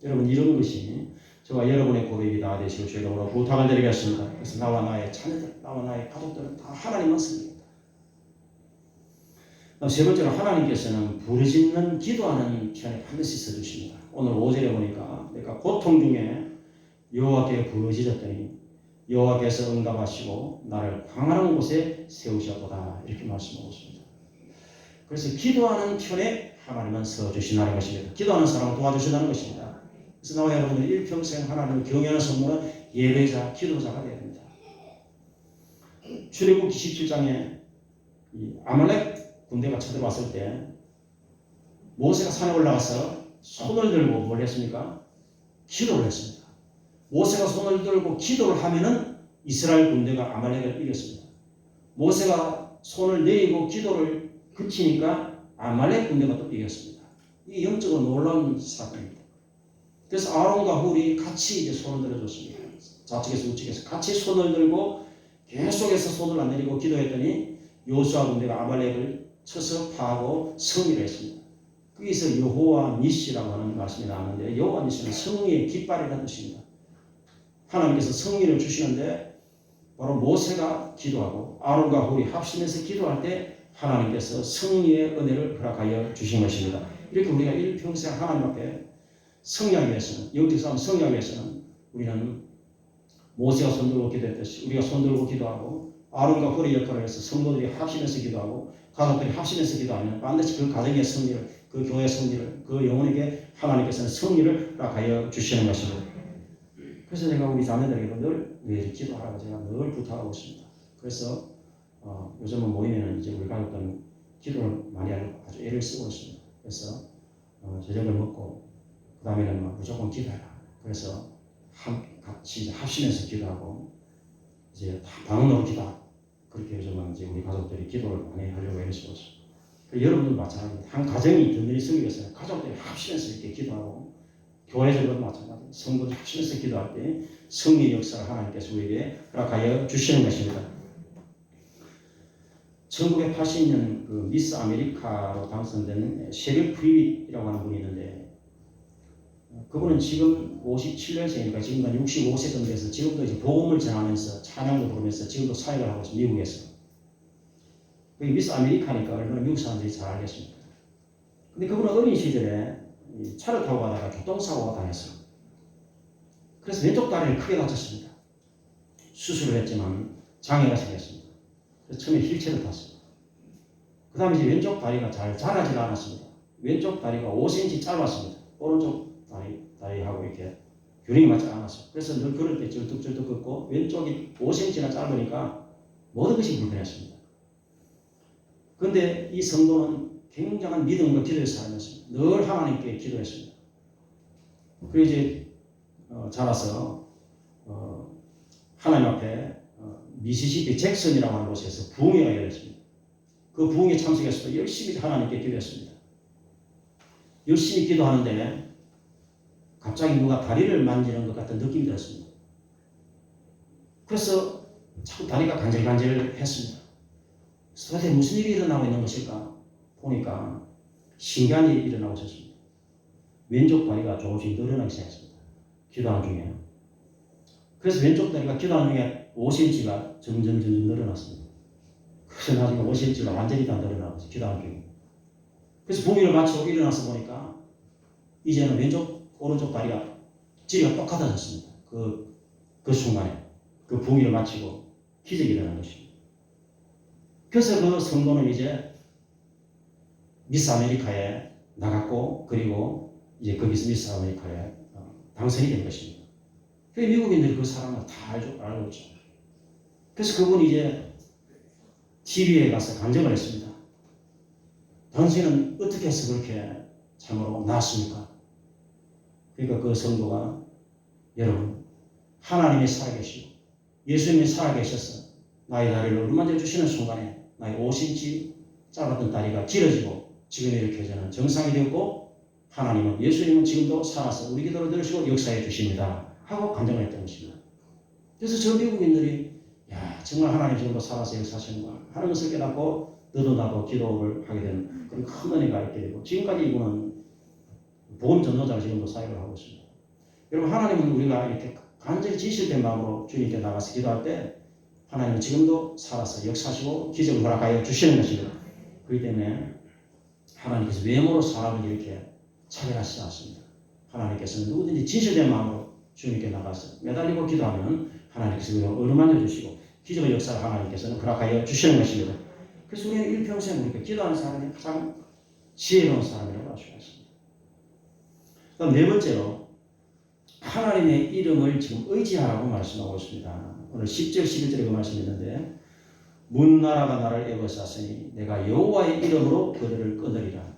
여러분 이런 것이 저와 여러분의 고백이 다 되시고 주의 이름으로 부탁을 드리겠습니다. 그래서 나와 나의 자녀들, 나와 나의 가족들은 다 하나님만 섬기겠다. 세 번째로 하나님께서는 부르짖는 기도하는 편에 반드시 서주십니다. 오늘 5절에 보니까 내가 고통 중에 여호와께 부르짖었더니 여호와께서 응답하시고 나를 광활한 곳에 세우셨도다. 이렇게 말씀하고 있습니다. 그래서 기도하는 편에 하나님은 서주신다는 것입니다. 기도하는 사람을 도와주신다는 것입니다. 그래서 나와 여러분들 일평생 하나님을 경외하는 성도는 예배자, 기도자가 되어야 됩니다. 출애굽기 17장에 아말렉 군대가 쳐들어왔을 때 모세가 산에 올라가서 손을 들고 뭘 했습니까? 기도를 했습니다. 모세가 손을 들고 기도를 하면은 이스라엘 군대가 아말렉을 이겼습니다. 모세가 손을 내리고 기도를 그치니까 아말렉 군대가 또 이겼습니다. 이게 영적으로 놀라운 사건입니다. 그래서 아론과 훌이 같이 이제 손을 들어줬습니다. 좌측에서 우측에서 같이 손을 들고 계속해서 손을 안 내리고 기도했더니 여호수아 군대가 아말렉을 쳐서 파하고 승리를 했습니다. 거기서 여호와 니시라고 하는 말씀이 나왔는데 여호와 니시는 승리의 깃발이라는 뜻입니다. 하나님께서 승리를 주시는데 바로 모세가 기도하고 아론과 훌이 합심해서 기도할 때 하나님께서 승리의 은혜를 허락하여 주신 것입니다. 이렇게 우리가 일평생 하나님 앞에 승리하기 위해서는 영적 싸움 승리하기 위해서는 우리는 모세가 손들고 기도했듯이 우리가 손들고 기도하고 아론과 훌의 역할을 해서 성도들이 합심해서 기도하고 가족들이 합심해서 기도하면 반드시 그 가정의 승리를 그 교회의 승리를 그 영혼에게 하나님께서는 승리를 허락하여 주시는 것입니다. 그래서 제가 우리 자녀들에게도 늘 기도하라고 제가 늘 부탁하고 있습니다. 그래서 요즘은 모이면 이제 우리 가족들은 기도를 많이 하려고 아주 애를 쓰고 있습니다. 그래서 저녁을 먹고 그 다음에는 무조건 기도해라. 그래서 같이 합심해서 기도하고 이제 방언으로 기도 그렇게 요즘은 이제 우리 가족들이 기도를 많이 하려고 애쓰고 있어요. 여러분도 마찬가지입니다. 한 가정이 든든히 서기 위해서 가족들이 합심해서 이렇게 기도하고 교회적으로 마찬가지입니다. 성도들 합심해서 기도할 때 성령의 역사를 하나님께서 우리에게 허락하여 주시는 것입니다. 1980년 그 미스 아메리카로 당선된 셰릴 프리빗이라고 하는 분이 있는데 그분은 지금 57년생이니까 지금 한 65세 정도 돼서 지금도 이제 복음을 전하면서 찬양도 부르면서 지금도 사역을 하고 있습니다. 미국에서. 그게 미스 아메리카니까 얼마나 미국 사람들이 잘 알겠습니다. 근데 그분은 어린 시절에 차를 타고 가다가 교통사고가 당했어요. 그래서 왼쪽 다리를 크게 다쳤습니다. 수술을 했지만 장애가 생겼습니다. 그래서 처음에 휠체어를 탔습니다. 그 다음에 이제 왼쪽 다리가 잘 자라지 않았습니다. 왼쪽 다리가 5cm 짧았습니다. 오른쪽 다리하고 이렇게 균형이 맞지 않았어요. 그래서 늘 걸을 때 절뚝절뚝 걷고 왼쪽이 5cm나 짧으니까 모든 것이 불편했습니다. 그런데 이 성도는 굉장한 믿음과 기도의 사람이었습니다. 늘 하나님께 기도했습니다. 그리고 이제 자라서 하나님 앞에 미시시피 잭슨이라고 하는 곳에서 부흥회가 열렸습니다. 그 부흥회 참석해서 열심히 하나님께 기도했습니다. 열심히 기도하는데 갑자기 누가 다리를 만지는 것 같은 느낌이 들었습니다. 그래서 자꾸 다리가 간질간질했습니다. 도대체 무슨 일이 일어나고 있는 것일까? 보니까 신기한 일이 일어나고 있었습니다. 왼쪽 다리가 조금씩 늘어나기 시작했습니다. 기도하는 중에. 그래서 왼쪽 다리가 기도하는 중에 5cm가 점점 늘어났습니다. 그래서 나중에 5cm가 완전히 다 늘어나고 기도하는 중에. 그래서 부흥회를 마치고 일어나서 보니까 이제는 오른쪽 다리가 질이가 똑같아졌습니다. 그 순간에 그 부흥회를 마치고 기적이 일어난 것입니다. 그래서 그 성도는 이제 미스 아메리카에 나갔고 그리고 이제 거기서 미스 아메리카에 당선이 된 것입니다. 그 미국인들이 그 사람을 다 알고 있죠. 그래서 그분이 이제 TV에 가서 간증을 했습니다. 당신은 어떻게 해서 그렇게 참으로 나았습니까? 그러니까 그 성도가 여러분 하나님이 살아계시고 예수님이 살아계셔서 나의 다리를 어루만져 주시는 순간에 나의 5cm 짧았던 다리가 길어지고 지금 이렇게 저는 정상이 되었고 하나님은 예수님은 지금도 살아서 우리 기도를 들으시고 역사해 주십니다 하고 간증을 했던 것입니다. 그래서 저 미국인들이 야 정말 하나님 지금도 살아서 역사하시는구나 하는 것을 깨닫고 너도 나도 기도를 하게 되는 그런 큰 은혜가 있게 되고 지금까지 이분은 복음 전도자로 지금도 사역을 하고 있습니다. 여러분 하나님은 우리가 이렇게 간절히 진실된 마음으로 주님께 나가서 기도할 때 하나님은 지금도 살아서 역사하시고 기적을 허락하여 주시는 것입니다. 그렇기 때문에 하나님께서 외모로 사람을 이렇게 차별하시지 않습니다. 하나님께서는 누구든지 진실된 마음으로 주님께 나가서 매달리고 기도하면 하나님께서 그걸 어루만져 주시고 기적의 역사를 하나님께서는 허락하여 주시는 것입니다. 그래서 우리는 일평생 우리가 기도하는 사람이 가장 지혜로운 사람이라고 할 수가 있습니다. 그럼 네 번째로 하나님의 이름을 지금 의지하라고 말씀하고 있습니다. 오늘 10절 11절에 그 말씀이 있는데 문 나라가 나를 애워쌌으니 내가 여호와의 이름으로 그들을 끊으리라.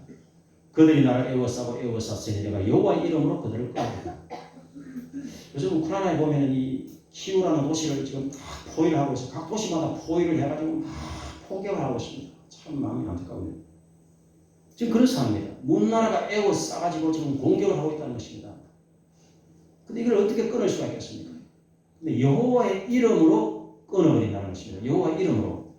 그들이 나를 애워쌌으니 내가 여호와의 이름으로 그들을 끊으리라. 요즘 우크라이나에 보면 이 키우라는 도시를 지금 다 포위를 하고 있어요. 각 도시마다 포위를 해가지고 다 폭격을 하고 있습니다. 참 마음이 안타까워요. 지금 그런 상황입니다. 문 나라가 애워싸가지고 지금 공격을 하고 있다는 것입니다. 근데 이걸 어떻게 끊을 수가 있겠습니까? 근데 여호와의 이름으로 끊어버린다는 것입니다. 여호와의 이름으로.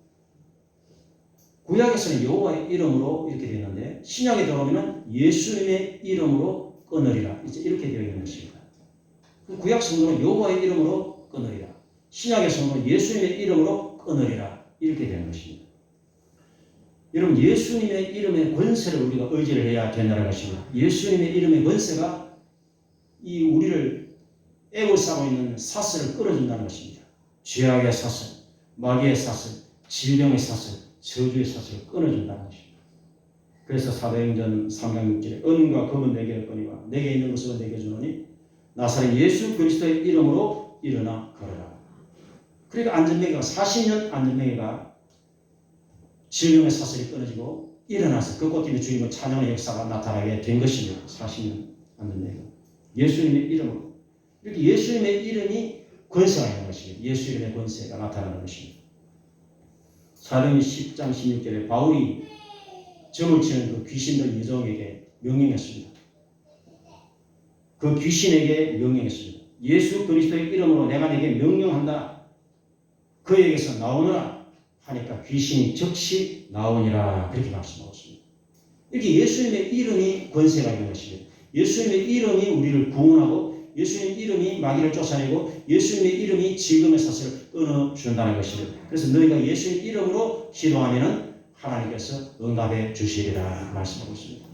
구약에서는 여호와의 이름으로 이렇게 되어 있는데 신약에 들어오면 예수님의 이름으로 끊으리라. 이제 이렇게 되어 있는 것입니다. 구약 성도는 여호와의 이름으로 끊으리라. 신약의 성도는 예수님의 이름으로 끊으리라. 이렇게 되는 것입니다. 여러분 예수님의 이름의 권세를 우리가 의지를 해야 된다는 것입니다. 예수님의 이름의 권세가 이 우리를 애워싸고 있는 사슬을 끌어준다는 것입니다. 죄악의 사슬, 마귀의 사슬, 질병의 사슬, 저주의 사슬을 끊어준다는 것입니다. 그래서 사도행전 3장 6절에 은과 금은 내게 얻거니와 내게 있는 것을 내게 주노니 나사렛 예수 그리스도의 이름으로 일어나 걸어라. 그러니까 안전뱅이가 40년 안전뱅이가 질병의 사슬이 끊어지고 일어나서 그 꽃길에 주님의 찬양의 역사가 나타나게 된 것입니다. 40년 안전뱅이가 예수님의 이름으로. 그렇게 예수님의 이름이 권세가 있는 것입니다. 예수 이름의 권세가 나타나는 것입니다. 사도행전 10장 16절에 바울이 점을 치는 그 귀신들 유종에게 명령했습니다. 그 귀신에게 명령했습니다. 예수 그리스도의 이름으로 내가 내게 명령한다. 그에게서 나오느라 하니까 귀신이 즉시 나오니라. 그렇게 말씀하고 있습니다. 이렇게 예수님의 이름이 권세가 있는 것입니다. 예수님의 이름이 우리를 구원하고 예수님의 이름이 마귀를 쫓아내고 예수님의 이름이 지금의 사슬을 끊어준다는 것입니다. 그래서 너희가 예수의 이름으로 기도하면 하나님께서 응답해 주시리라 말씀하고 있습니다.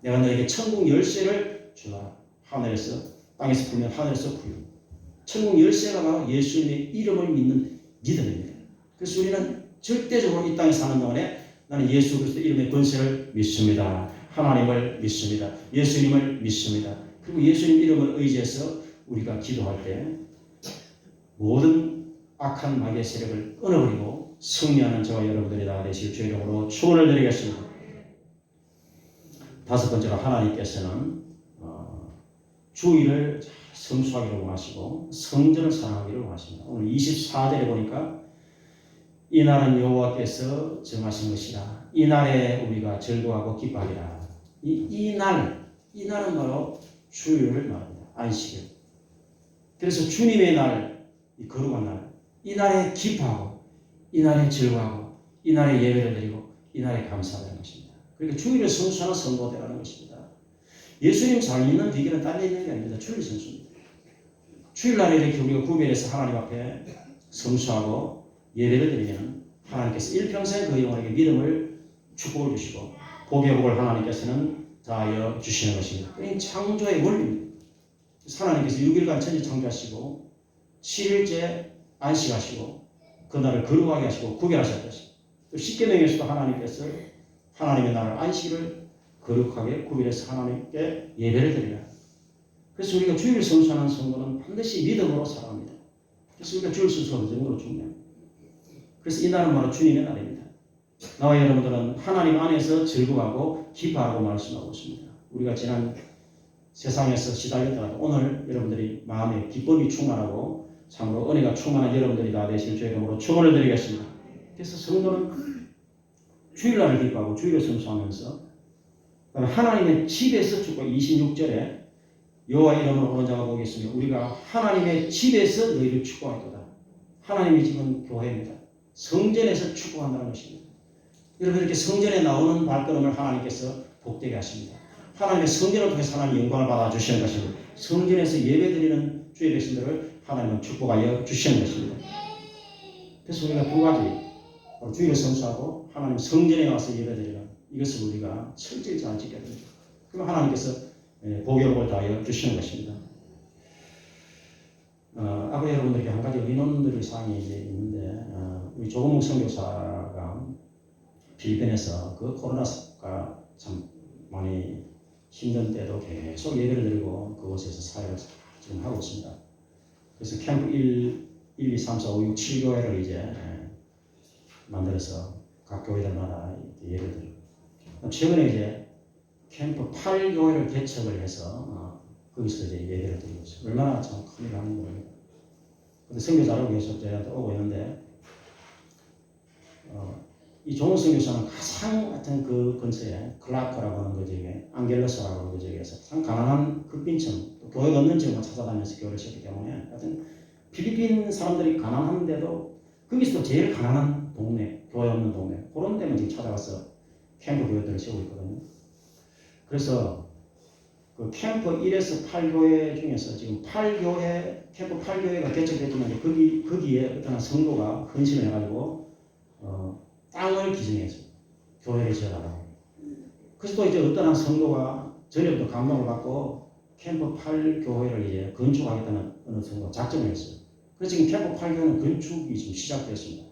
내가 너에게 천국 열쇠를 주라. 하늘에서 땅에서 풀면 하늘에서 풀려. 천국 열쇠가 바로 예수님의 이름을 믿는 믿음입니다. 그래서 우리는 절대적으로 이 땅에 사는 동안에 나는 예수 그리스도 이름의 권세를 믿습니다. 하나님을 믿습니다. 예수님을 믿습니다. 그리고 예수님 이름을 의지해서 우리가 기도할 때 모든 악한 마귀의 세력을 끊어버리고 승리하는 저와 여러분들이 다 되실 주의 이름으로 축원을 드리겠습니다. 다섯 번째로 하나님께서는 주일을 성수하기를 원하시고 성전을 사랑하기를 원하십니다. 오늘 24절에 보니까 이 날은 여호와께서 정하신 것이라. 이 날에 우리가 즐거워하고 기뻐하리라. 이 날은 바로 주일을 말합니다. 안식일. 그래서 주님의 날, 이 거룩한 날, 이 날에 기뻐하고, 이 날에 즐거워하고, 이 날에 예배를 드리고, 이 날에 감사하는 것입니다. 그러니까 주일을 성수하는 성도되라는 것입니다. 예수님 잘 믿는 비결은 딸려 있는 게 아닙니다. 주일 성수입니다. 주일날에 이렇게 우리가 구별해서 하나님 앞에 성수하고 예배를 드리면 하나님께서 일평생 그 영혼에게 믿음을 축복을 주시고 복의 복을 하나님께서는 다하여 주시는 것입니다. 그러니 창조의 원리입니다. 하나님께서 6일간 천지 창조하시고 7일째 안식하시고 그날을 거룩하게 하시고 구별하셨다. 또 십계명에서도 하나님께서 하나님의 날을 안식일을 거룩하게 구별해서 하나님께 예배를 드리라. 그래서 우리가 주일 성수하는 성도는 반드시 믿음으로 살아갑니다. 그래서 우리가 주일 성수하는 정으로 중요합니다. 그래서 이 날은 바로 주님의 날입니다. 나와 여러분들은 하나님 안에서 즐거워하고 기뻐하고 말씀하고 있습니다. 우리가 지난 세상에서 시달렸다가 오늘 여러분들이 마음에 기쁨이 충만하고 참으로 은혜가 충만한 여러분들이 다 되실 주의 이름으로 축원을 드리겠습니다. 그래서 성도는 주일날을 기뻐하고 주일을 성수하면서 하나님의 집에서 축복 26절에 여호와 이름으로 오는 자가 보겠으며 우리가 하나님의 집에서 너희를 축복하리로다. 하나님의 집은 교회입니다. 성전에서 축복한다는 것입니다. 여러분 이렇게 성전에 나오는 발걸음을 하나님께서 복되게 하십니다. 하나님의 성전을 통해서 하나님의 영광을 받아주시는 것입니다. 성전에서 예배드리는 주의 백성들을 하나님은 축복하여 주시는 것입니다. 그래서 우리가 두 가지 주일을 성수하고 하나님 성전에 와서 예배드리는 이것을 우리가 철저히 잘 지켜야 됩니다. 그럼 하나님께서 복의 복을 다하여 주시는 것입니다. 아까 여러분들에게 한 가지 의논드릴 사항이 이제 있는데 우리 조금욱 선교사가 필리핀에서 그 코로나가 참 많이 힘든 때도 계속 예배를 드리고 그곳에서 사역을 지금 하고 있습니다. 그래서 캠프 1, 2, 3, 4, 5, 6, 7교회를 이제 만들어서 각 교회들마다 예배를 드리고 최근에 이제 캠프 8교회를 개척을 해서 거기서 이제 예배를 드리고 있어요. 얼마나 참 큰 일을 하는 거예요. 근데 선교사로 계속 저희한테 오고 있는데 이 좋은 선교사는 가장 같은 그 근처에 클라크라고 하는 그 지역에 안겔러스라고 하는 그 지역에서 가장 가난한 극빈층 또 교회가 없는 지역만 찾아다니면서 교회를 했기 때문에 하여튼 필리핀 사람들이 가난한데도 거기서도 제일 가난한 동네 교회 없는 동네 그런 데만 지금 찾아가서 캠프 교회들을 세우고 있거든요. 그래서 그 캠프 1에서 8교회 중에서 지금 8교회 캠프 8교회가 개척됐지만 거기에 어떤 성도가 헌신을 해가지고 땅을 기증해서 교회를 지어달라고. 그래서 또 이제 어떤 한 성도가 전에부터 감동을 받고 캠프 8교회를 이제 건축하겠다는 어느 성도가 작정을 했어요. 그래서 지금 캠프 8교회는 건축이 지금 시작되었습니다.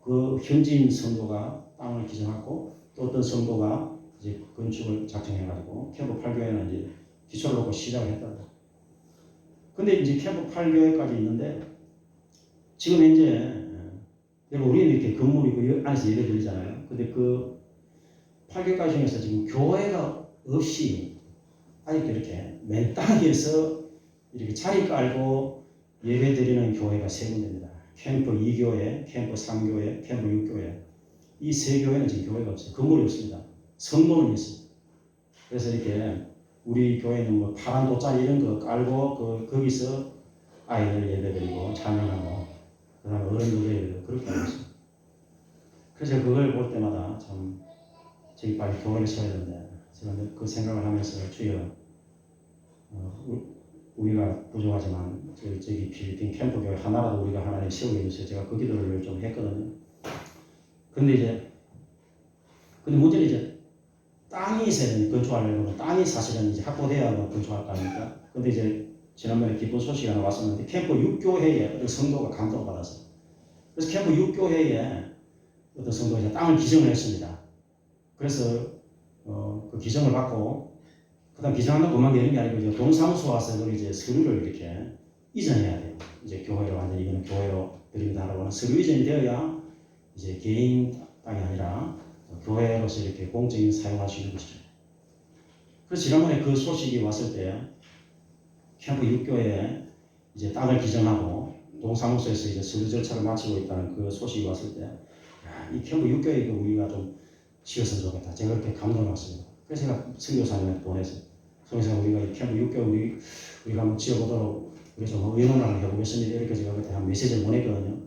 그 현지인 성도가 땅을 기증하고 또 어떤 성도가 이제 건축을 작정해가지고 캠프 8교회는 이제 기초를 놓고 시작을 했다고. 근데 이제 캠프 8교회까지 있는데 지금 현재 우리는 이렇게 건물이 그 안에서 예배 드리잖아요. 근데 그 8교회까지 중에서 지금 교회가 없이 아직도 이렇게 맨 땅에서 이렇게 자리 깔고 예배 드리는 교회가 세 군데입니다. 캠프 2교회, 캠프 3교회, 캠프 6교회. 이 세 교회는 지금 교회가 없어요. 건물이 없습니다. 성도는 있습니다. 그래서 이렇게 우리 교회는 뭐 파란 돗자리 이런 거 깔고 거기서 아이들 예배 드리고 찬양하고 그다음에 어른들 예배 그렇게 하고 있습니다. 그래서 그걸 볼 때마다 참 저기 빨리 교회를 세워야 되는데 제가 그 생각을 하면서 주여 우리가 부족하지만 저기 필리핀 캠프 교회 하나라도 우리가 하나님 세우게 해주세요. 제가 그 기도를 좀 했거든요. 근데 문제는 이제 땅이 있어야 되는 건축하려면 땅이 사실은 이제 확보돼야 건축할 거 아닙니까? 근데 이제 지난번에 기쁜 소식이 하나 왔었는데 캠프 6교회에 어떤 성도가 감동을 받았어요. 그래서 캠프 6교회에 어떤 성도가 이제 땅을 기증을 했습니다. 그래서 그 기증을 받고 그다음 기증한다고 그만 되는 게 아니고 이제 동사무소 와서 그걸 이제 서류를 이렇게 이전해야 돼요. 이제 교회로 완전히 이거는 교회로 드립니다라고 하는 서류 이전이 되어야 이제 개인 땅이 아니라 교회로서 이렇게 공적인 사용할 수 있는 것이죠. 그래서 지난번에 그 소식이 왔을 때 캠프 6교회에 이제 땅을 기증하고 동사무소에서 이제 서류 절차를 마치고 있다는 그 소식이 왔을 때 이 캠프 6교회 우리가 좀 지었으면 좋겠다. 제가 그렇게 감동을 받습니다. 그래서 제가 선교사님한테 보냈어요. 선교사님 우리가 이 캠프 6교회 우리가 한번 지어보도록 우리 좀 의논을 한번 해보겠습니다. 이렇게 제가 그때 한 메시지를 보냈거든요.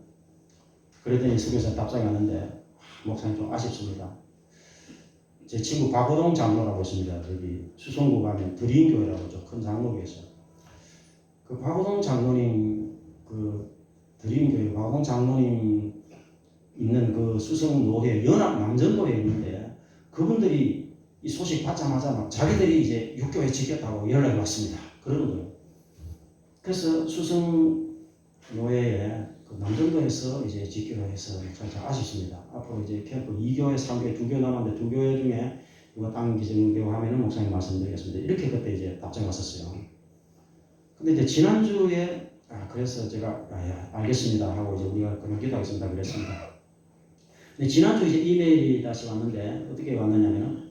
그랬더니 선교사님 답장이 왔는데 목사님 좀 아쉽습니다. 제 친구 박호동 장로라고 있습니다. 저기 수성구 가면 드림교회라고 좀 큰 장로가 있어요. 그 박호동 장로님 그 드림교회 박호동 장로님 있는 그 수성노회 연합 남전도에 있는데 그분들이 이 소식 받자마자 막 자기들이 이제 6교회 지켰다고 연락이 왔습니다. 그러는 거예요. 그래서 수성노회에 그 남전도에서 이제 지키려 해서 참 아쉽습니다. 앞으로 이제 캠프 2교회, 3교회, 2교회 남았는데 2교회 중에 이거 땅 기증되고 하면은 목사님 말씀드리겠습니다. 이렇게 그때 이제 답장 왔었어요. 근데 이제 지난주에 그래서 제가 알겠습니다 하고 이제 우리가 그런 기도하겠습니다 그랬습니다. 근데 지난주 이제 이메일이 다시 왔는데 어떻게 왔느냐면은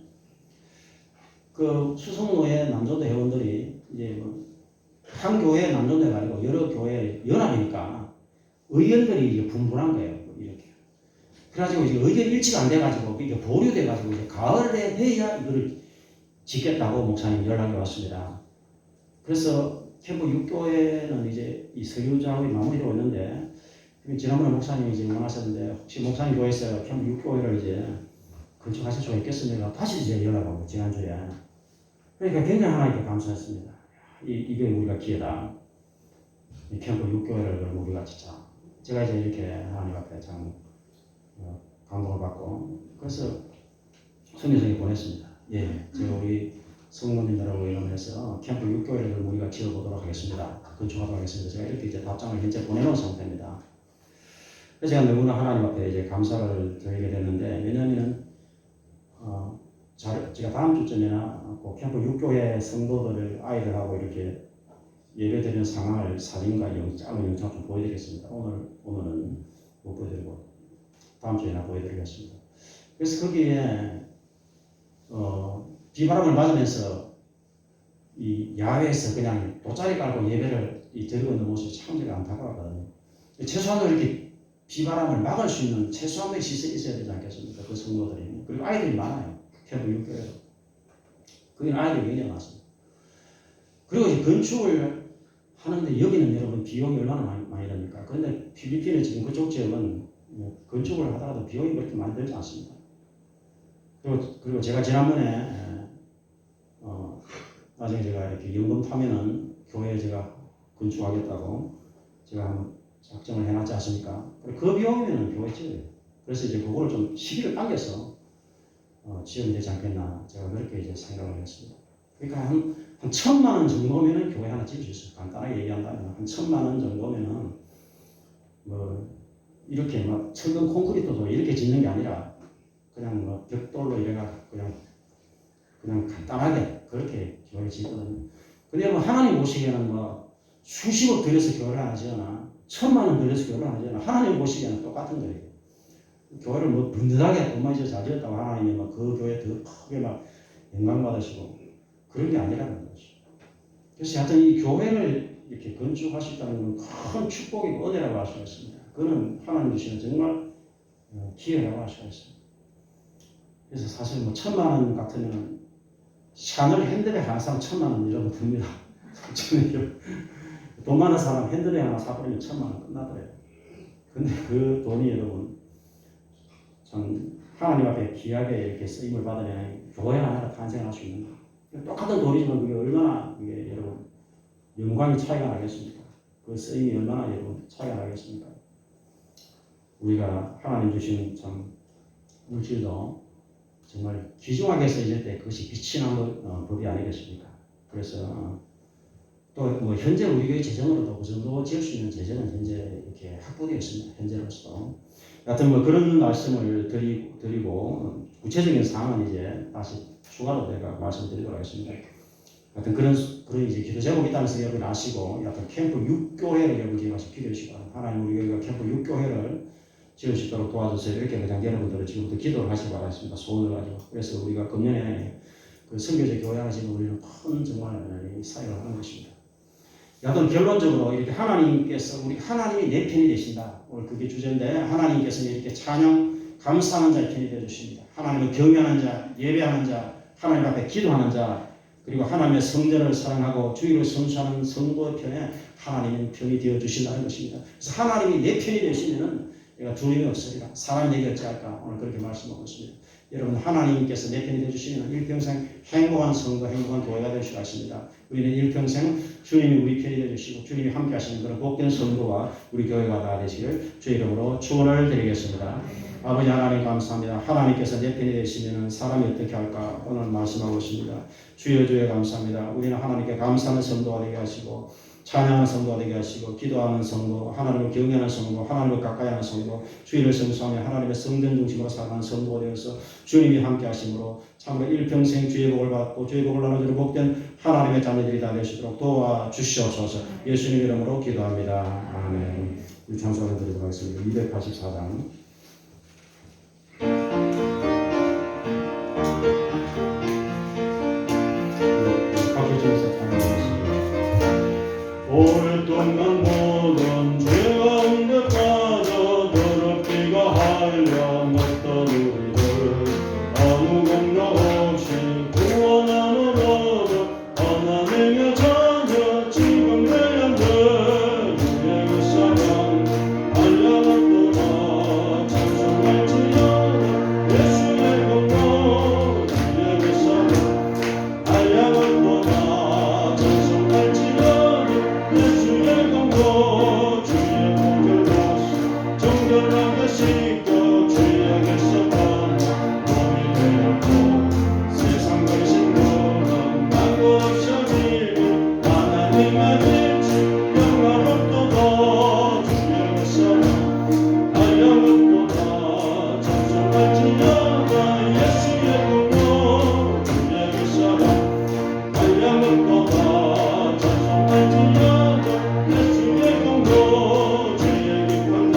그 수성노회 남전도 회원들이 이제 뭐 한 교회 남전도가 아니고 여러 교회 연합이니까 의견들이 이제 분분한 거예요. 이렇게. 그래가지고 이제 의견 일치가 안 돼가지고 이게 보류돼가지고 이제 가을에 해야 이거를 짓겠다고 목사님 연락이 왔습니다. 그래서 캠프 6교회는 이제 이 서류 작업이 마무리되고 있는데 지난번에 목사님이 이제 원하셨는데 혹시 목사님 교회에서 캠프 6교회를 이제 건축하실 수가 있겠습니까? 다시 이제 연락하고 지난주에. 그러니까 굉장히 하나님께 감사했습니다. 이게 우리가 기회다. 이 캠프 6교회를 우리가 진짜 제가 이제 이렇게 하나님 앞에 참 감동을 받고 그래서 성교생에 보냈습니다. 예, 제가 우리 성모님들하고 의논해서 캠프 6교회를 우리가 지어보도록 하겠습니다. 건축하도록 하겠습니다. 제가 이렇게 이제 답장을 현재 보내놓은 상태입니다. 그래서 제가 너무나 하나님 앞에 이제 감사를 드리게 됐는데 왜냐하면 제가 다음 주쯤에나 그 캠프 6교회 성도들을 아이들하고 이렇게 예배드리는 상황을 사진과 짧은 영상 좀 보여드리겠습니다. 오늘은 못 보여드리고 다음 주에나 보여드리겠습니다. 그래서 거기에 비바람을 맞으면서 이 야외에서 그냥 돗자리 깔고 예배를 드리고 있는 모습이 참 제가 안타까웠거든요. 최소한도 이렇게 비바람을 막을 수 있는 최소한의 시설이 있어야 되지 않겠습니까? 그 성도들이. 그리고 아이들이 많아요. 캠프 6교회에서. 거기는 아이들이 굉장히 많습니다. 그리고 이제 건축을 하는데 여기는 여러분 비용이 얼마나 많이 듭니까? 그런데 필리핀에 지금 그쪽 지역은 건축을 하다가도 비용이 그렇게 많이 들지 않습니다. 그리고 제가 지난번에 나중에 제가 이렇게 연금 타면은 교회에 제가 건축하겠다고 제가 한번 작정을 해놨지 않습니까? 그 비용이면 교회 지어요. 그래서 이제 그거를 좀 시기를 당겨서 지으면 되지 않겠나 제가 그렇게 이제 생각을 했습니다. 그러니까 한 1,000만 원 정도면은 교회 하나 지을 수 있어요. 간단하게 얘기한다면 한 1,000만 원 정도면은 뭐 이렇게 막 철근 콘크리트도 이렇게 짓는 게 아니라 그냥 뭐 벽돌로 이래가 그냥 간단하게 그렇게 교회 짓거든요. 근데 뭐 하나님 보시기에는 뭐 수십억 들여서 교회를 하지나 1,000만 원 들여서 교회를 하지나 하나님 보시기에는 똑같은 거예요. 교회를 뭐 든든하게 돈 많이 잘 지었다고 하나님이 막 그 교회 더 크게 막 영광 받으시고 그런 게 아니라는 거죠. 그래서 하여튼 이 교회를 이렇게 건축할 수 있다는 건 큰 축복이고 은혜라고 할 수가 있습니다. 그는 하나님 주시는 정말 기회라고 할 수가 있습니다. 그래서 사실 뭐 1,000만 원 같으면 샤넬 핸드백 하나 사면 1,000만 원 이러면 듭니다. 돈 많은 사람 핸드백 하나 사버리면 1,000만 원 끝나더래요. 근데 그 돈이 여러분 참 하나님 앞에 귀하게 이렇게 쓰임을 받으면 교회 하나가 탄생할 수 있는 거. 똑같은 돈이지만 그게 얼마나 이게 여러분 영광이 차이가 나겠습니까? 그 쓰임이 얼마나 여러분 차이가 나겠습니까? 우리가 하나님 주신 참 물질도 정말 귀중하게 쓰일 때 그것이 빛이 나는 법이 아니겠습니까? 그래서 또 뭐 현재 우리 교회 재정으로도 그 정도 지을 수 있는 재정은 현재 이렇게 확보되어 있습니다. 현재로서도. 하여튼 뭐 그런 말씀을 드리고 구체적인 사항은 이제 다시 추가로 내가 말씀드리도록 하겠습니다. 하여튼 그런 이제 기도 제목이 있다면서 여러분 아시고, 하여튼 캠프 6교회를 여러분 지금까지 기도하시고, 하나님 우리 교회가 캠프 6교회를 지을 수 있도록 도와주세요. 이렇게 그냥 여러분들을 지금부터 기도를 하시기 바랍니다. 소원을 가지고. 그래서 우리가 금년에 그 선교제 교회 하나 지금 우리는 큰 정말 사역을 하는 것입니다. 여하튼 결론적으로 이렇게 하나님께서 우리 하나님이 내 편이 되신다. 오늘 그게 주제인데 하나님께서 이렇게 찬양 감사하는 자의 편이 되어 주십니다. 하나님을 경외하는 자, 예배하는 자, 하나님 앞에 기도하는 자, 그리고 하나님의 성전을 사랑하고 주의를 선수하는 성도의 편에 하나님의 편이 되어 주신다는 것입니다. 그래서 하나님이 내 편이 되시면은 내가 두려움이 없으리라. 사람이 내게 어찌할까? 오늘 그렇게 말씀하고 있습니다. 여러분 하나님께서 내 편이 되어주시면 일평생 행복한 성도, 행복한 교회가 될 수 있습니다. 우리는 일평생 주님이 우리 편이 되어주시고 주님이 함께 하시는 그런 복된 성도와 우리 교회가 다 되시길 주의 이름으로 축원을 드리겠습니다. 아버지 하나님 감사합니다. 하나님께서 내 편이 되시면 사람이 어떻게 할까? 오늘 말씀하고 있습니다. 주여 주여 감사합니다. 우리는 하나님께 감사하는 성도가 되게 하시고 찬양하는 성도가 되게 하시고 기도하는 성도, 하나님을 경외하는 성도, 하나님을 가까이 하는 성도, 주의를 성수하며 하나님의 성전 중심으로 살아가는 성도가 되어서 주님이 함께 하심으로 참으로 일평생 주의 복을 받고 주의 복을 나눠주는 복된 하나님의 자녀들이 다 되시도록 도와주시옵소서. 예수님 이름으로 기도합니다. 아멘. 우리 찬송을 드리도록 하겠습니다. 284장 오랫동안 모든 죄 가운데 빠져 더럽기가 한량없던 우리를 아무 공로 없이 구원함으로도 하나님의 자녀 지금 되었네. 주의 그 사랑 한량없도다 찬송할지어다 예수의 복도 주의 그 사랑 한량없도다 찬송할지어다 예수의 공도 주의 복을 받소 정결하게 씻고 죄악에서 벗어 몸이 되었고 세상 근심보다 망고 없어지고 하나님의 빛이 영화롭도다 주의 그 사랑 한량없도다 찬송할지어다 예수의 공도 주의 그 사랑 한량없도다 찬송할지어다 예수의 공도 주의 기쁜 이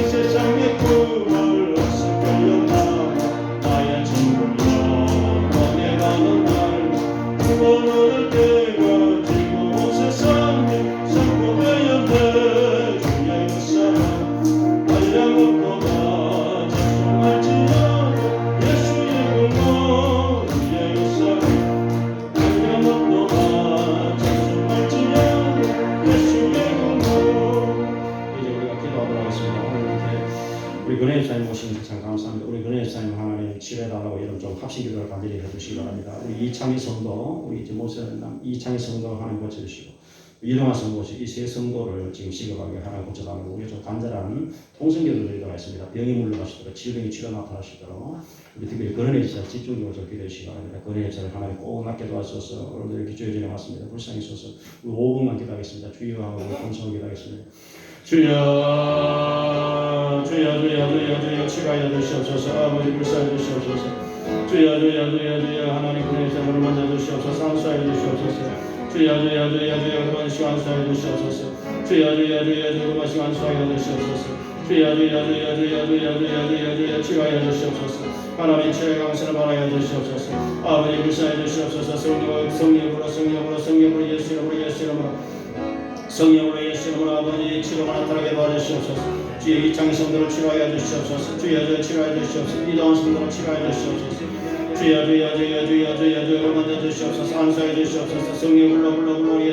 세상의 꿈을 어색하였나 나의 친구여 너네 가는 날 구원을 때가 지고 세상에 선포되었네. 주의 그 사랑 한량없도다 찬송할지어다 예수의 공도 주의 그 사랑 한량없도다 찬송할지어다 예수의 공도. 이제 우리가 기도하도록 하겠습니다. 오늘 이렇게 우리 근혜 집사님 모시는 참 감사합니다. 우리 근혜 집사님 하나님 치료해달라고 이런 좀 합심 기도를 간절히 해주시기 바랍니다. 우리 이창희 성도, 우리 이제 모세남 이창희 성도 하나님 고쳐주시고 이동환 성도 이 세 성도를 지금 시급하게 하나님 고쳐달라고 우리 좀 간절한 통성기도를 드리도록 하겠습니다. 병이 물러가시도록 질병이 치료 나타나시도록 우리 특별히 근혜 집사 집중적으로 좀 기도해 주시기 바랍니다. 근혜 집사를 하나님 꼭 낫게 도와주셔서 오늘도 이렇게 주여 전에 왔습니다. 불쌍히 있어서 우리 5분만 기도하겠습니다. 주여하고 우리 통성을 기도하겠습니다. 주여 주여 주여 주여 주여 치가여 주시옵소서. 아버지 불쌍히 주시옵소서. 주여 주여 주여 주여 하나님 그의 생을 만져 주시옵소서. 안수하여 주시옵소서. 주여 주여 주여 주여 그만 시간 수하여 주시옵소서. 주여 주여 주여 주여 그만 시간 수하여 주시옵소서. 주여 주여 주여 주여 주여 주여 주여 주여 치가여 주시옵소서. 하나님 치료의 강신을 바라여 주시옵소서. 아버지 불쌍히 주시옵소서. 성령으로 성령으로 성령으로 성령으로 예수 이름으로 예수 이름으로 성령으로 예수님으로 아버지 치료가 나타나게 도와주시옵소서. 주의 이창 성도를 치료하여 주시옵소서. 주여 치료하여 주시옵소서. 이동한 성도를 치료하여 주시옵소서. 주여 만져 주시옵소서. 안수하여 주시옵소서. 성령 불러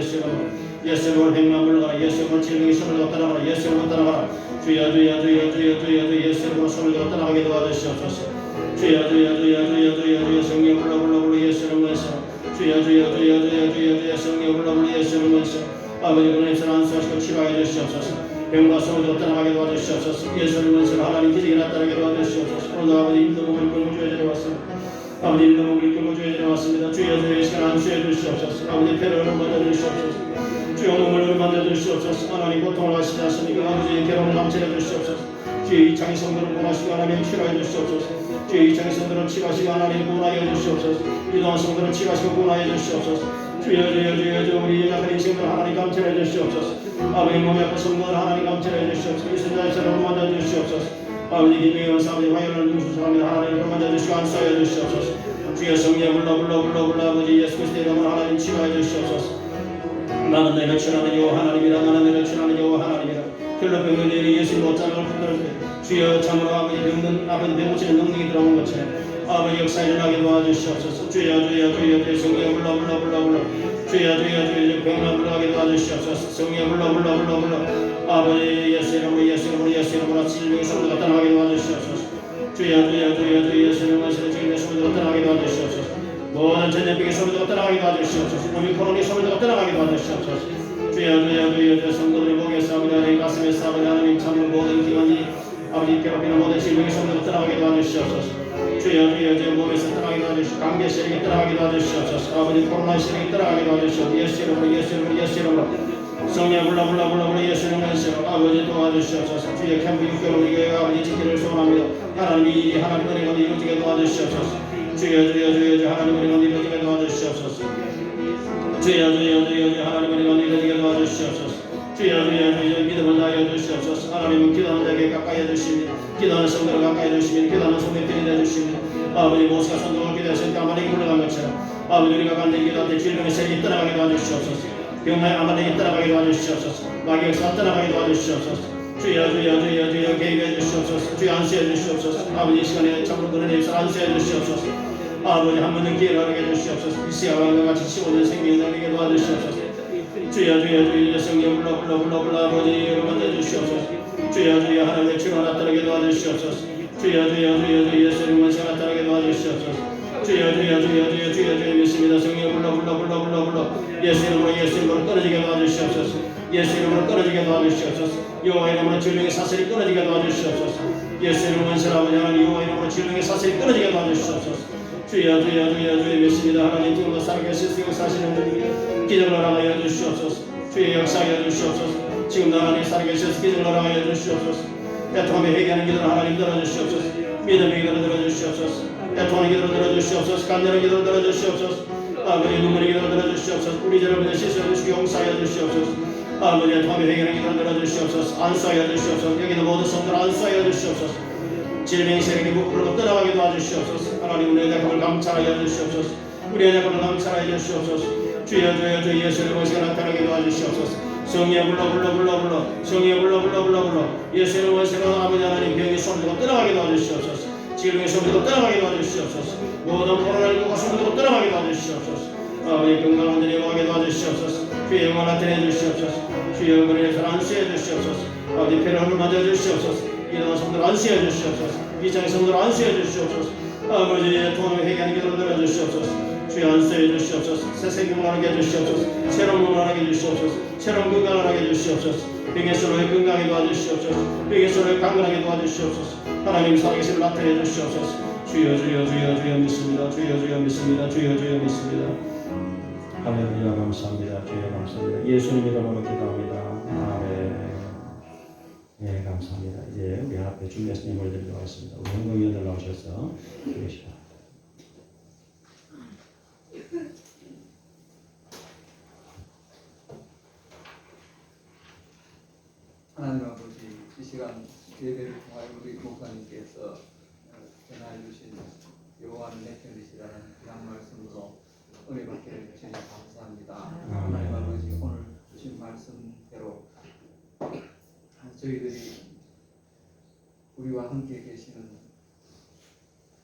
예수님을 행만 불러가라. 예수님을 진리의 손을 갖다 나가라. 예수님을 따라가라. 주여 예수님으로 손을 갖다 나가게 도와주시옵소서. 주여 성령 불러 예수님을 원수. 주여 성령 불러 예수님을 원수. 아버지 은혜를 안수하시고 치료하여 주시옵소서. 병과 소울도 떠나가게 도와주시옵소서. 예수님을 원수 하나님 기적이 나타나게 도와주시옵소서. 오늘도 아버지 힘도 몸을 끌고 주여 드려왔습니다. 아버지 힘도 몸을 끌고 주여 드려왔습니다. 주여 시간 안수해 주시옵소서. 아버지 폐를 만져 주시옵소서. 주여 몸을 만져 주시옵소서. 하나님 고통을 하시지 않습니까? 아버지 괴로움을 감찰해 주시옵소서. 주의 이창의 성도를 구원하시고 하나님 치료해 주시옵소서. 주의 이창의 성도를 치료하시고 하나님 구원하여 주시옵소서. 이동한 성도를 치료하시고 구원하여 주시옵소서. 주여 우리 약한 인생들 하나님 감찰해 주시옵소서. 아버지 몸에 아픈 성도들 하나님 감찰해 주시옵소서. 이순자의 사람을 만져 주시옵소서. 아버지 김혜원 사람의 화요를 누수사람을 하나님 만져 주시고 안수하여 주시옵소서. 주여 성령 불러 아버지 예수 그리스도의 이름으로 하나님 치료해 주시옵소서. 나는 내가 치료하는 여호와 하나님이라. 나는 내가 치료하는 여호와 하나님이라. 결로 병든 일이 예수님 못자를 붙들어 주여 참으로 아버지 병든 아버지 병고치는 능력이 들어온 것처럼 아버지 역사 일어나게 도와주시옵소서. 주여 성령 불러 주여 병만 불러가게 도와주시옵소서. 성령 불러 아버지 예수 이름으로 진리의 손을 갖다 나가게 도와주시옵소서. 주여 예수님의 진리의 손을 갖다 나가게 도와주시옵소서. 모든 전염병의 손을 갖다 나가게 도와주시옵소서. 오미크론의 손을 갖다 나가게 도와주시옵소서. 주여 성도들의 목에 싸우며 하나님 가슴에 싸우며 하나님 참으로 모든 기관이 아버지 괴롭히는 모든 질병의 손을 떠나가게 도와주시옵소서. 주여 몸에서 떠나가게 도와주시옵소서. 감기 시력이 떠나가게 도와주시옵소서. 아버지 코로나 시력이 떠나가게 도와주시옵소서. 예수 이름으로 성령 불러 예수님을 원수로 아버지 도와주시옵소서. 주여 캠프 6개월 우리 교회가 아버지 지키를 소원합니다. 하나님이 하나님 은혜가 이루어지게 도와주시옵소서. 주여 하나님 은혜가 이루어지게 도와주시옵소서. 주여 하나님 은혜가 이루어지게 도와주시옵소서. 주여 믿음을 다하여 주시옵소서. 하나님은 기도하는 자에게 가까이 해주십니다. 기도하는 성도를 가까이 해주십니다. 기도하는 성도들이 해주십니다. 아버지 모세가 선동을 기도해서 까마귀 물러간 것처럼 아버지 우리가 간절히 기도할 때 질병의 세력이 떠나가게 도와주시옵소서. 병마의 아마들이 떠나가게 도와주시옵소서. 마귀 역사가 떠나가게 도와주시옵소서. 주여 개입해 주시옵소서. 주여 안수해 주시옵소서. 아버지 이 시간에 참으로 그런 일을 안수해 주시옵소서. 아버지 한 번 더 기회를 하게 해주시옵소서. 이시야와 같이 15년 생명을 내게 도와주시옵소서. 주여 성령 불러 아버지 만져 주시옵소서. 주여 하나님의 치료가 나타나게 도와주시옵소서. 주여 예수님 원수 나타나게 도와주시옵소서. 주여 믿습니다. 성령 불러 예수님으로 끊어지게 도와주시옵소서. 예수 이름으로 끊어지게 도와주시옵소서. 여호와 이름으로 질병의 사슬이 끊어지게 도와주시옵소서. 예수 이름 원수를 아버지 하나님 여호와 이름으로 질병의 사슬이 끊어지게 도와주시옵소서. 주여 믿습니다. 하나님 지금도 살아계시고 역사하시는 분이 기적을 허락하여 주시옵소서. 주의 역사하여 주시옵소서. 지금도 하나님 살아계셔서 기적을 허락하여 주시옵소서. 애통함에 회개하는 기도를 하나님 들어주시옵소서. 믿음의 기도를 들어주시옵소서. 애통하는 기도를 들어주시옵소서. 간절한 기도를 들어주시옵소서. 아버지 눈물의 기도를 들어주시옵소서. 우리 여러분의 실수를 주시고 용서하여 주시옵소서. 아버지 애통함에 회개하는 기도를 들어주시옵소서. 안수하여 주시옵소서. 여기는 모든 성도를 안수하여 주시옵소서. 질병의 세력이 부풀고 떠나가게 도와주시옵소서. 하나님 우리의 약함을 감찰하여 주시옵소서. 우리의 약함을 감찰하여 주시옵소서. 주여 예수의 모습이 나타나게 도와주시옵소서. 성령 불러 성령 불러 예수의 모습으로 아버지 하나님 병의 손들고 떠나가게 도와주시옵소서. 질병의 손들고 떠나가게 도와주시옵소서. 모든 코로나19가 손들고 떠나가게 도와주시옵소서. 아버지 건강한 자리 요하게 도와주시옵소서. 주의 영광 나타내 주시옵소서. 주의 영광을 안수해 주시옵소서. 아버지 패를 맞아 주시옵소서. 이런 성도를 안수해 주시옵소서. 이장의 성도를 안수해 주시옵소서. 아버지의 통함을 회개하는 기도를 들어주시옵소서. 주여 안수해 주시옵소서. 새 생명을 하게 해주시옵소서. 새로운 몸을 하게 해주시옵소서. 새로운 건강을 하게 해주시옵소서. 병의 소로에 건강하게 도와주시옵소서. 병의 소로에 강건하게 도와주시옵소서. 하나님 살아계심을 나타내 주시옵소서. 주여 믿습니다. 주여 믿습니다. 할렐루야 감사합니다. 주여 감사합니다. 예수님 이름으로 기도합니다. 아멘. 네, 감사합니다. 이제 우리 앞에 준비해서 예물을 드리도록 하겠습니다. 우리 행동위원들 나오셔서 드리시다. 하나님 아버지 이 시간 예배를 통하여 우리 목사님께서 전하여 주신 요한 내편이시라는 귀한 말씀으로 은혜 받게 해주시니 감사합니다. 하나님 아버지 오늘 주신 말씀대로 저희들이 우리와 함께 계시는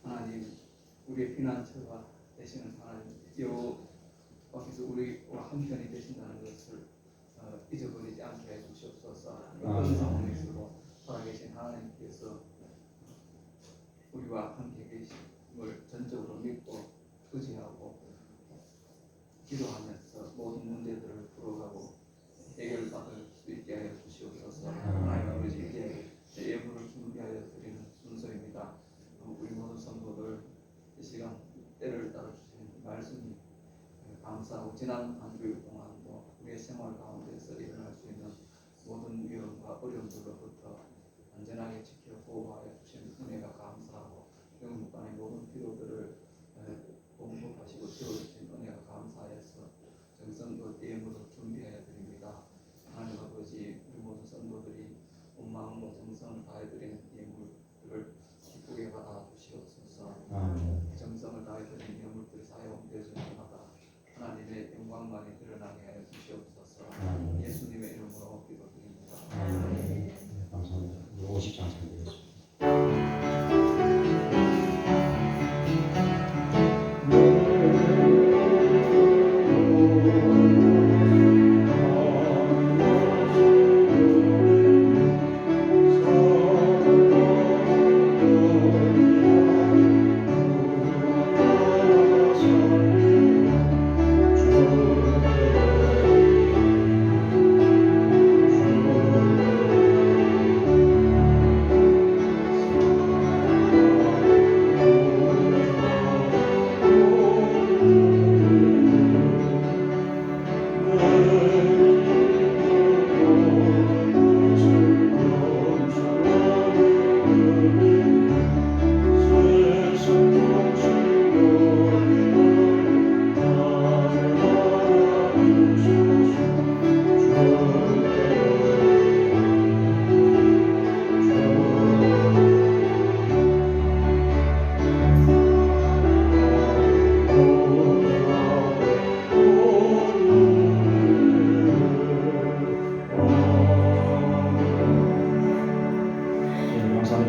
하나님, 우리의 피난처가 되시는 하나님, 여호와께서 우리와 한편이 되신다는 것을 잊어버리지 않게 해 주시옵소서. 어떤 상황에서도 살아계신 하나님께서 우리와 함께 계심을 전적으로 믿고 의지하고 기도하면서 모든 문제들을 풀어가고 해결받을 수 있게 하여 주시옵소서. 하나님 아버지, 이제 예물을 준비하여 드리는 순서입니다. 우리 모든 성도들 이 시간 때를 따라 주신 말씀이 감사하고, 지난 한 주 동안도 우리의 생활 가운데서 일어날 수 있는 모든 위험과 어려움들로부터 안전하게 지켜 보호하여 주신 은혜가 감사하고, 영국 간의 모든 필요들을 공급하시고 채워주신 은혜가 감사해서 정성껏 예물을 준비하여 드립니다. 하나님 아버지, 우리 모든 성도들이 온 마음과 정성을 다해 드리는 예물들을 기쁘게 받아 주시옵소서. 정성을 다해 드리는 예물들이 사용되어질 때마다 하나님의 영광만이 드러나게 하여 주시옵소서. 예수님의 이름으로 기도드립니다. 감사합니다. 50장 드리겠습니다.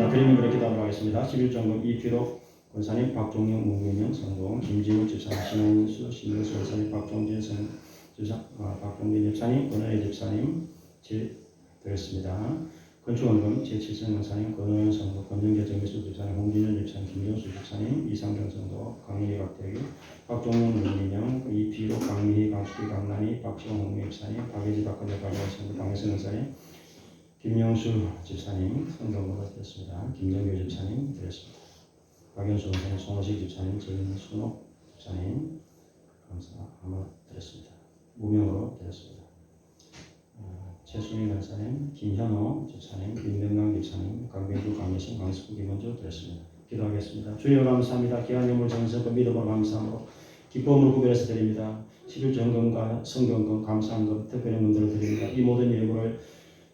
드림으로 기도하도록 하겠습니다. 11점금 이피록 권사님, 박종영 문민영 성동, 김지훈 집사님, 신원수 신명수 권사님, 박종진 집사, 박종진 집사님, 권하혜 집사님 드렸습니다. 건축원금 제7성 권사님, 권호연 성도, 권정재 정미수 집사님, 홍진현 집사님, 김정수 집사님, 이상경 성도, 강민희 박대기, 박종영 문민영, 이피록 강민희 박수기 강란희, 박지원 홍미 집사님, 박예지 박건재 박예원 성도, 강혜선 권사님, 김영수 집사님 성경으로 드렸습니다. 김정규 집사님 드렸습니다. 박연수 권사님, 송호식 집사님, 정순옥 집사님 감사함을 드렸습니다. 무명으로 드렸습니다. 최순희 권사님, 김현호 집사님, 김명강 집사님, 강병주, 강예신, 강숙구, 김원주 드렸습니다. 기도하겠습니다. 주여 감사합니다. 귀한 예물 정성과 믿음으로 감사함으로 기쁨으로 구별해서 드립니다. 11전금과 성경금, 감사함금, 특별히 문들을 드립니다. 이 모든 예물을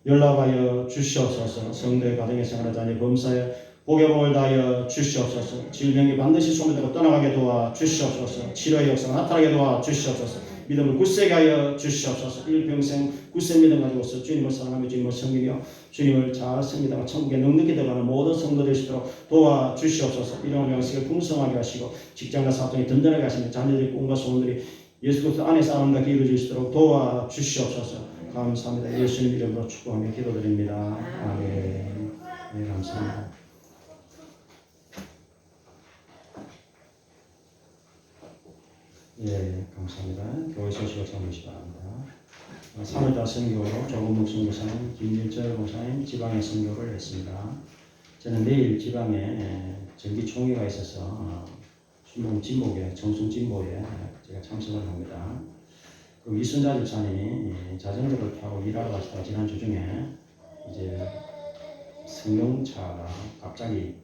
연락하여 주시옵소서. 성도의 가정의 생활을 자녀 범사에 복의 복을 다하여 주시옵소서. 질병이 반드시 소멸되고 떠나가게 도와 주시옵소서. 치료의 역사가 나타나게 도와 주시옵소서. 믿음을 굳세게 하여 주시옵소서. 일평생 굳센 믿음 가지고서 주님을 사랑하며 주님을 섬기며 주님을 잘 섬기다가 천국에 넉넉히 들어가는 모든 성도 되시도록 도와 주시옵소서. 이런 명식을 풍성하게 하시고 직장과 사업장이 든든하게 하시며 자녀들의 꿈과 소원들이 예수 그리스도 안에서 아름답게 이루어지시도록 도와 주시옵소서. 감사합니다. 예수님 이름으로 축복하며 기도드립니다. 아멘. 네, 감사합니다. 예, 감사합니다. 교회 소식을 전하시기 바랍니다. 3월달 선교로 조금묵 선교사님, 김일철 목사님 지방에 선교를 했습니다. 저는 내일 지방에 정기총회가 있어서 순봉 진보회, 정순 진보회 제가 참석을 합니다. 그 이순자 집사님이 자전거를 타고 일하러 가시다가 지난주 중에 이제 승용차가 갑자기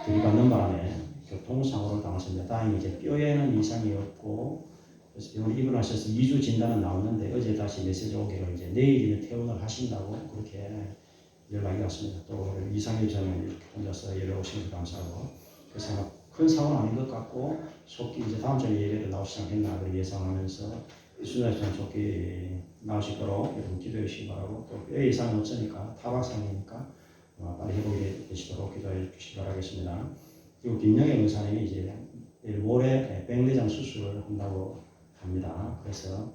들이받는 바람에 교통사고를 당했습니다. 다행히 이제 뼈에는 이상이 없고 그래서 병원에 입원하셔서 2주 진단은 나왔는데 어제 다시 메시지 오기를 이제 내일이면 퇴원을 하신다고 그렇게 연락이 왔습니다. 또 이상일 저는 혼자서 연락 오셔서 감사하고 그래서 큰 사고는 아닌 것 같고 속기 이제 다음 주에 예배를 나오시지 않겠나 예상하면서 순환시장 좋게 나오실 거로 여러분 기도해 주시기 바라고 또 뼈 이상이 없으니까 타박상이니까 빨리 회복이 되시도록 기도해 주시기 바라겠습니다. 그리고 김영애 의사님이 이제 내일 모레 백내장 수술을 한다고 합니다. 그래서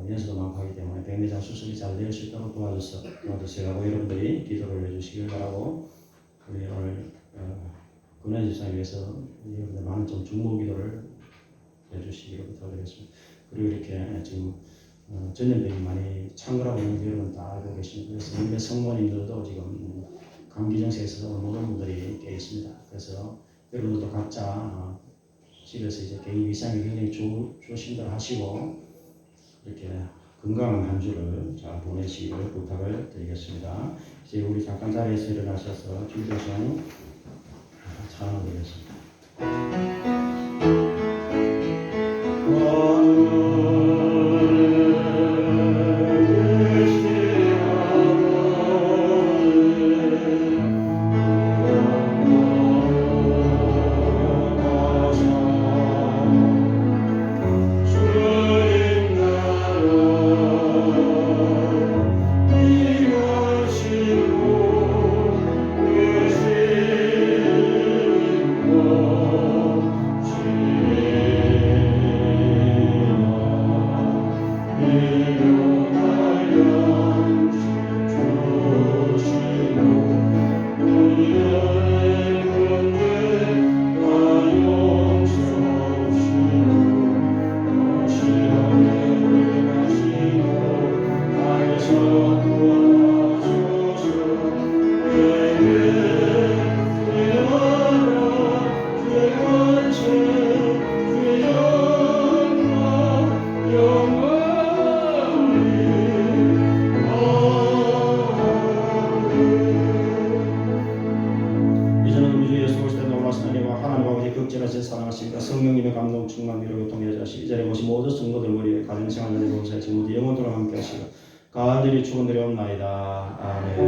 연수도 많고 하기 때문에 백내장 수술이 잘 될 수 있도록 도와주세요 하고 여러분들이 기도를 해주시길 바라고 우리 오늘 근원 집사님 위해서 여러분들 많은 좀 중보 기도를 해주시기를 부탁드리겠습니다. 그리고 이렇게 지금 전염병이 많이 창궐하고 있는 거 여러분 다 알고 계십니다. 그래서 몇몇 성모님들도 지금 감기 증세에서 모든 분들이 깨 있습니다. 그래서 여러분들도 각자 집에서 이제 개인 위생이 굉장히 조심들 하시고 이렇게 건강한 한 주를 잘 보내시기를 부탁을 드리겠습니다. 이제 우리 잠깐 자리에서 일어나셔서 주일도성 찬양을 드리겠습니다. 성령님의 감동 충만 위로 통해 자시 이 자리에 오신 모든 성도들 머리에 가정생활 보호사의 모두 영원토록 함께 하시고 간절히 축원드리옵나이다. 아멘.